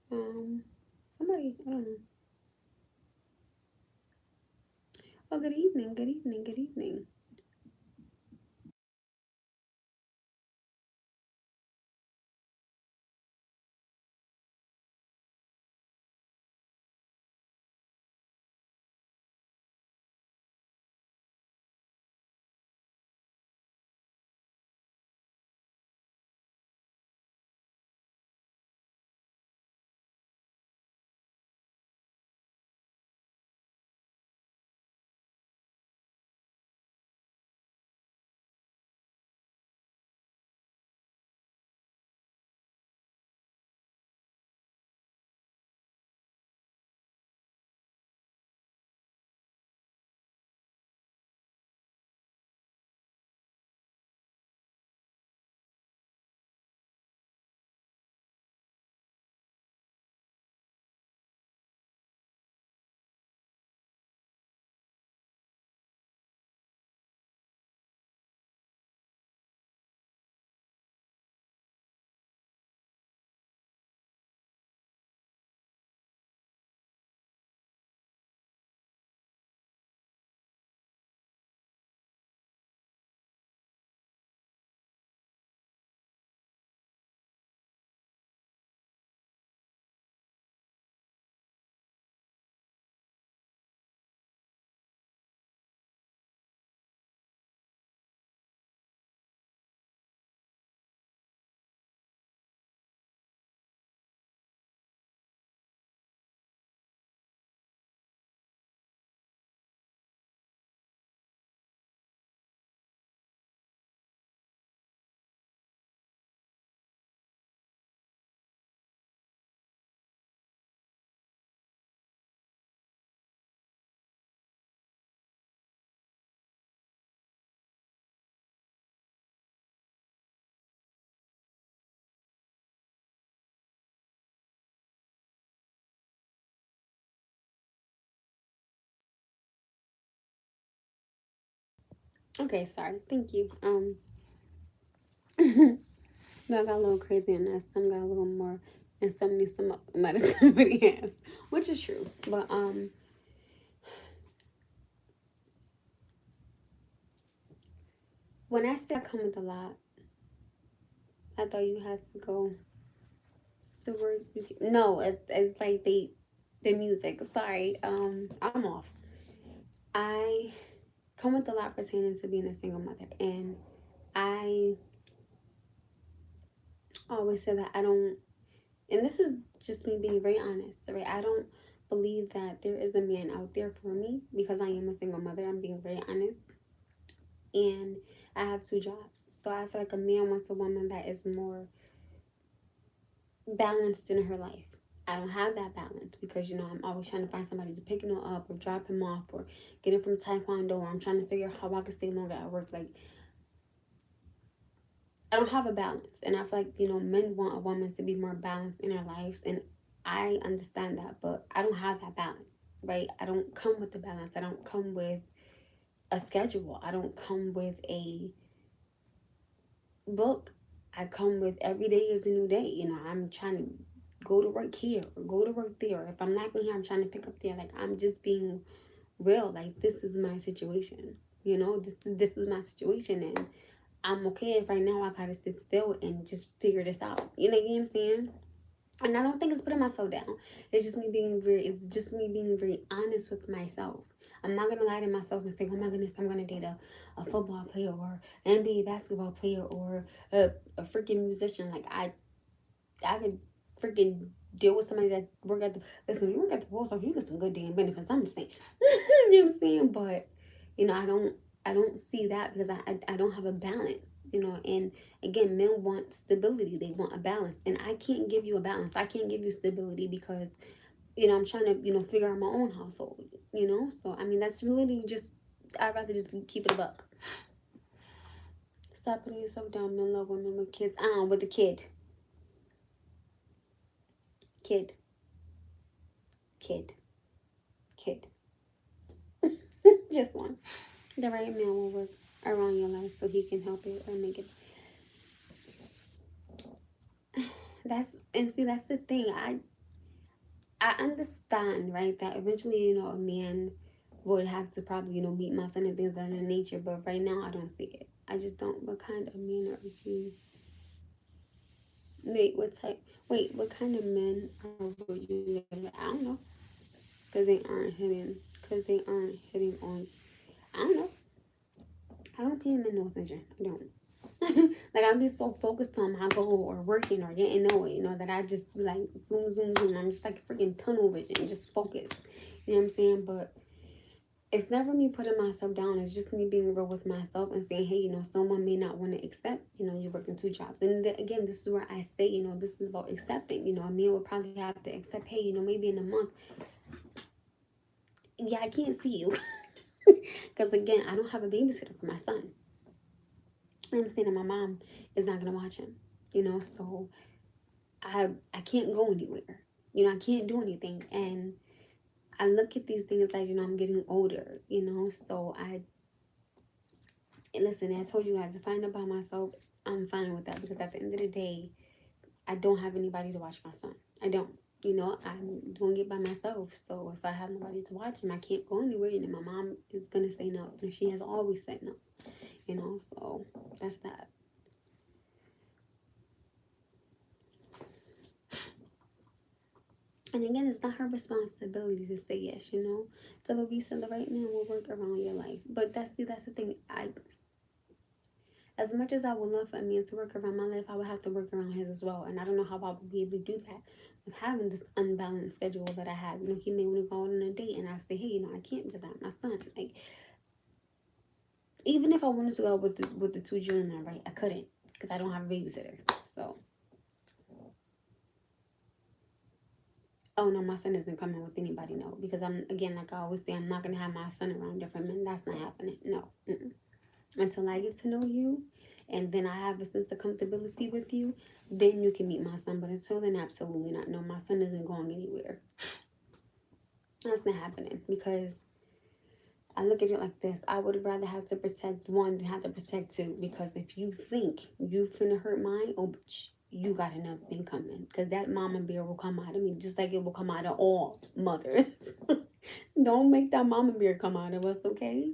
Somebody, I don't know. Oh, good evening, good evening, good evening. Okay, sorry. Thank you. Y'all got a little crazy on us. Some got a little more and some medicine somebody has, which is true. But when I say I come with a lot, I thought you had to go to work. No, it's like the music. Sorry, I'm off. I come with a lot pertaining to being a single mother, and I always say that I don't. And this is just me being very honest, right? I don't believe that there is a man out there for me because I am a single mother. I'm being very honest, and I have two jobs, so I feel like a man wants a woman that is more balanced in her life. I don't have that balance because I'm always trying to find somebody to pick him up or drop him off or get him from Taekwondo, or I'm trying to figure out how I can stay longer at work. Like, I don't have a balance, and I feel like men want a woman to be more balanced in their lives, and I understand that, but I don't have that balance, right? I don't come with the balance. I don't come with a schedule. I don't come with a book. I come with every day is a new day. I'm trying to go to work here or go to work there. If I'm not going here, I'm trying to pick up there. Like, I'm just being real. Like, this is my situation. This is my situation, and I'm okay if right now I gotta sit still and just figure this out. You know what I'm saying? And I don't think it's putting myself down. It's just me being very honest with myself. I'm not gonna lie to myself and say, oh my goodness, I'm gonna date a football player or NBA basketball player or a freaking musician. Like, I could freaking deal with somebody that work at the listen, you work at the post office, you get some good damn benefits. I'm just saying. You know what I'm saying? But I don't see that because I don't have a balance. And again, men want stability. They want a balance. And I can't give you a balance. I can't give you stability because, I'm trying to, figure out my own household. So I mean that's really just I'd rather just keep it a buck. Stop putting yourself down. Men love women with kids. With a kid. Kid. Kid. Kid. Just one. The right man will work around your life so he can help it or make it. That's the thing. I understand, right, that eventually, a man would have to probably, meet my son and things of that nature, but right now I don't see it. I just don't. What kind of men are you? What kind of men are you living? I don't know. Because they aren't hitting on, I don't know. I don't pay men no attention. I don't. Like, I'll be so focused on my goal or working or getting nowhere, that I just be like zoom, zoom, zoom. I'm just like freaking tunnel vision, just focus. You know what I'm saying? But it's never me putting myself down. It's just me being real with myself and saying, hey, someone may not want to accept, you're working two jobs. And again, this is where I say, this is about accepting. A man would probably have to accept, hey, maybe in a month, yeah, I can't see you. Because again, I don't have a babysitter for my son. I'm saying that my mom is not gonna watch him. So I can't go anywhere. I can't do anything. And I look at these things like, I'm getting older, so I listen, I told you guys, if I end up by myself, I'm fine with that because at the end of the day, I don't have anybody to watch my son. I don't. I'm doing it by myself. So if I have nobody to watch him, I can't go anywhere. And then my mom is gonna say no. And she has always said no. So that's that. And again, it's not her responsibility to say yes. So what we said, the right man will work around your life. But that's the thing. As much as I would love for a man to work around my life, I would have to work around his as well. And I don't know how I would be able to do that with having this unbalanced schedule that I have. He may want to go out on a date and I say, hey, I can't because I have my son. Like, even if I wanted to go with the two children, right, I couldn't because I don't have a babysitter. So, oh no, my son isn't coming with anybody. No, because I'm again, like I always say, I'm not gonna have my son around different men. That's not happening. No. Mm-mm. Until I get to know you and then I have a sense of comfortability with you, then you can meet my son. But until then, absolutely not. No, my son isn't going anywhere. That's not happening because I look at it like this. I would rather have to protect one than have to protect two because if you think you finna hurt mine, oh, bitch, you got another thing coming. Because that mama bear will come out of me just like it will come out of all mothers. Don't make that mama bear come out of us, okay?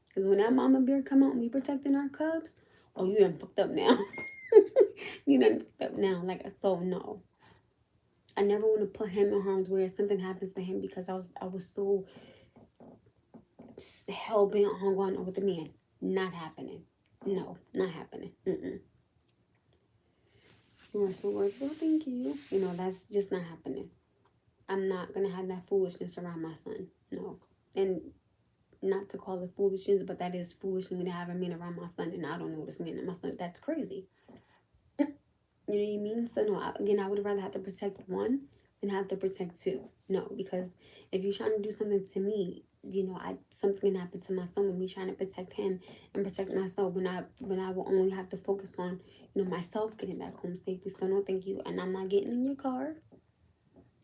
Because when that mama bear come out and we protecting our cubs, oh, you done fucked up now. You done fucked up now. Like, so no. I never want to put him in harm's way if something happens to him because I was so hell bent on going with the man. Not happening. No, not happening. You are so worth, so thank you. You know, that's just not happening. I'm not gonna have that foolishness around my son. No. And not to call it foolishness, but that is foolish for me to have a man around my son and I don't know this man and my son. That's crazy. You know what I mean? So no, I would rather have to protect one than have to protect two. No, because if you're trying to do something to me, you know, something can happen to my son with me trying to protect him and protect myself when I will only have to focus on, you know, myself getting back home safely. So no, thank you. And I'm not getting in your car.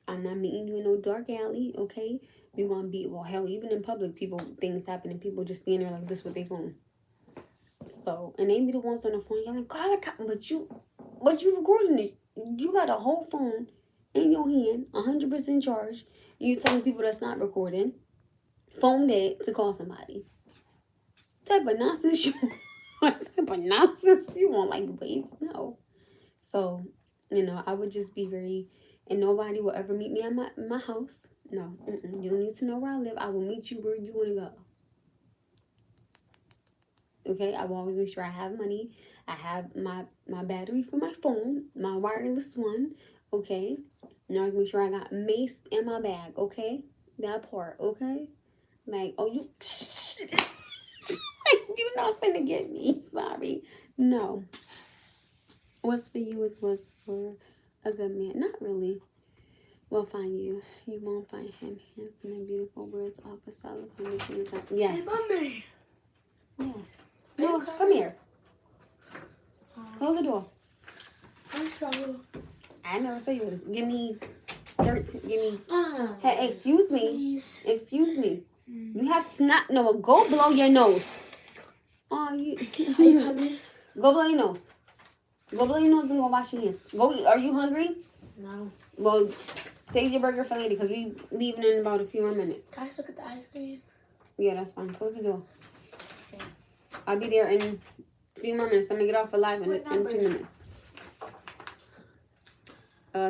I'm not meeting you in no dark alley, okay? We're gonna be, well, hell, even in public, things happen and people just stand there like this with their phone. So, and they be the ones on the phone yelling, call but you recording it. You got a whole phone in your hand, 100% charged. You telling people that's not recording, phone dead to call somebody. What type of nonsense what type of nonsense you want? Like, wait, no. So, you know, I would just be very, and nobody will ever meet me at my house. No, you don't need to know where I live. I will meet you where you want to go. Okay, I will always make sure I have money. I have my battery for my phone, my wireless one. Okay, and I always make sure I got mace in my bag. Okay, that part. Okay, like, oh, you you're not finna get me. Sorry, no. What's for you is what's for a good man. Not really. We'll find you. You won't find him. Handsome and beautiful words off a solid foundation. Yes. Hey, mommy. Yes. No, come here. Close the door. I'm sorry. I never said you was. Give me 13. Give me. Hey, excuse me. Please. Excuse me. You have snot. No, go blow your nose. Oh, you. Are you coming? Go blow your nose. Go blow your nose and go wash your hands. Go eat. Are you hungry? No. Well, save your burger for later because we leaving in about a few more minutes. Can I look at the ice cream? Yeah, that's fine. Close the door. Okay. I'll be there in a few more minutes. I'm gonna get off alive in 2 minutes.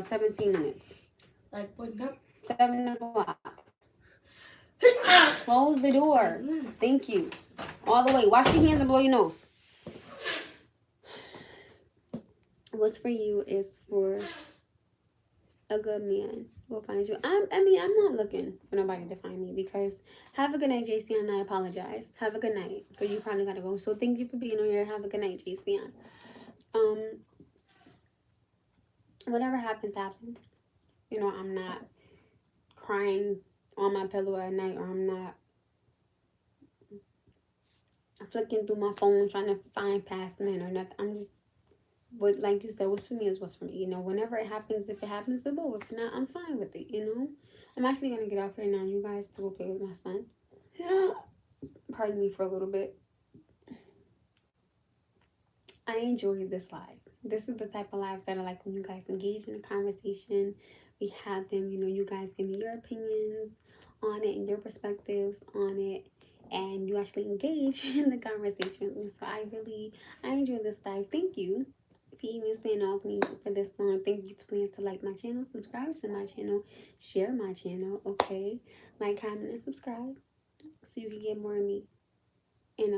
17 minutes. Like what number? 7 o'clock. Close the door. Thank you. All the way. Wash your hands and blow your nose. What's for you is for a good man. We'll find you. I'm not looking for nobody to find me because have a good night, JC, and I apologize. Have a good night because you probably gotta go. So thank you for being on here. Have a good night, JC. Whatever happens, happens. You know, I'm not crying on my pillow at night, or I'm not flicking through my phone trying to find past men or nothing. I'm just, but like you said, what's for me is what's for me. You know, whenever it happens, if it happens, it will. If not, I'm fine with it. You know, I'm actually gonna get off here now. You guys to go play with my son. Pardon me for a little bit. I enjoy this live. This is the type of lives that I like when you guys engage in a conversation. We have them, you know, you guys give me your opinions on it and your perspectives on it. And you actually engage in the conversation with me. So I enjoy this live. Thank you for even staying off me for this long. Thank you for staying to like my channel, subscribe to my channel, share my channel, okay? Like, comment, and subscribe so you can get more of me. And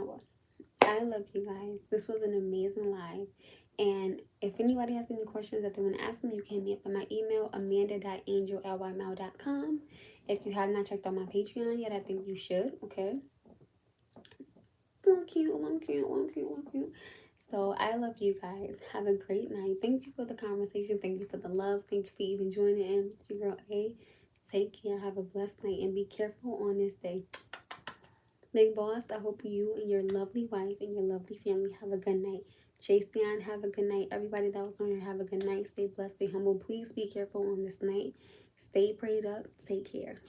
I love you guys. This was an amazing live. And if anybody has any questions that they want to ask me, you can hit me up on my email, amanda.angel@ymail.com. If you have not checked out my Patreon yet, I think you should, okay? It's a little cute. So I love you guys. Have a great night. Thank you for the conversation. Thank you for the love. Thank you for even joining in with your girl A. Take care. Have a blessed night. And be careful on this day. Big Boss, I hope you and your lovely wife and your lovely family have a good night. Jason, have a good night. Everybody that was on here, have a good night. Stay blessed, stay humble. Please be careful on this night. Stay prayed up. Take care.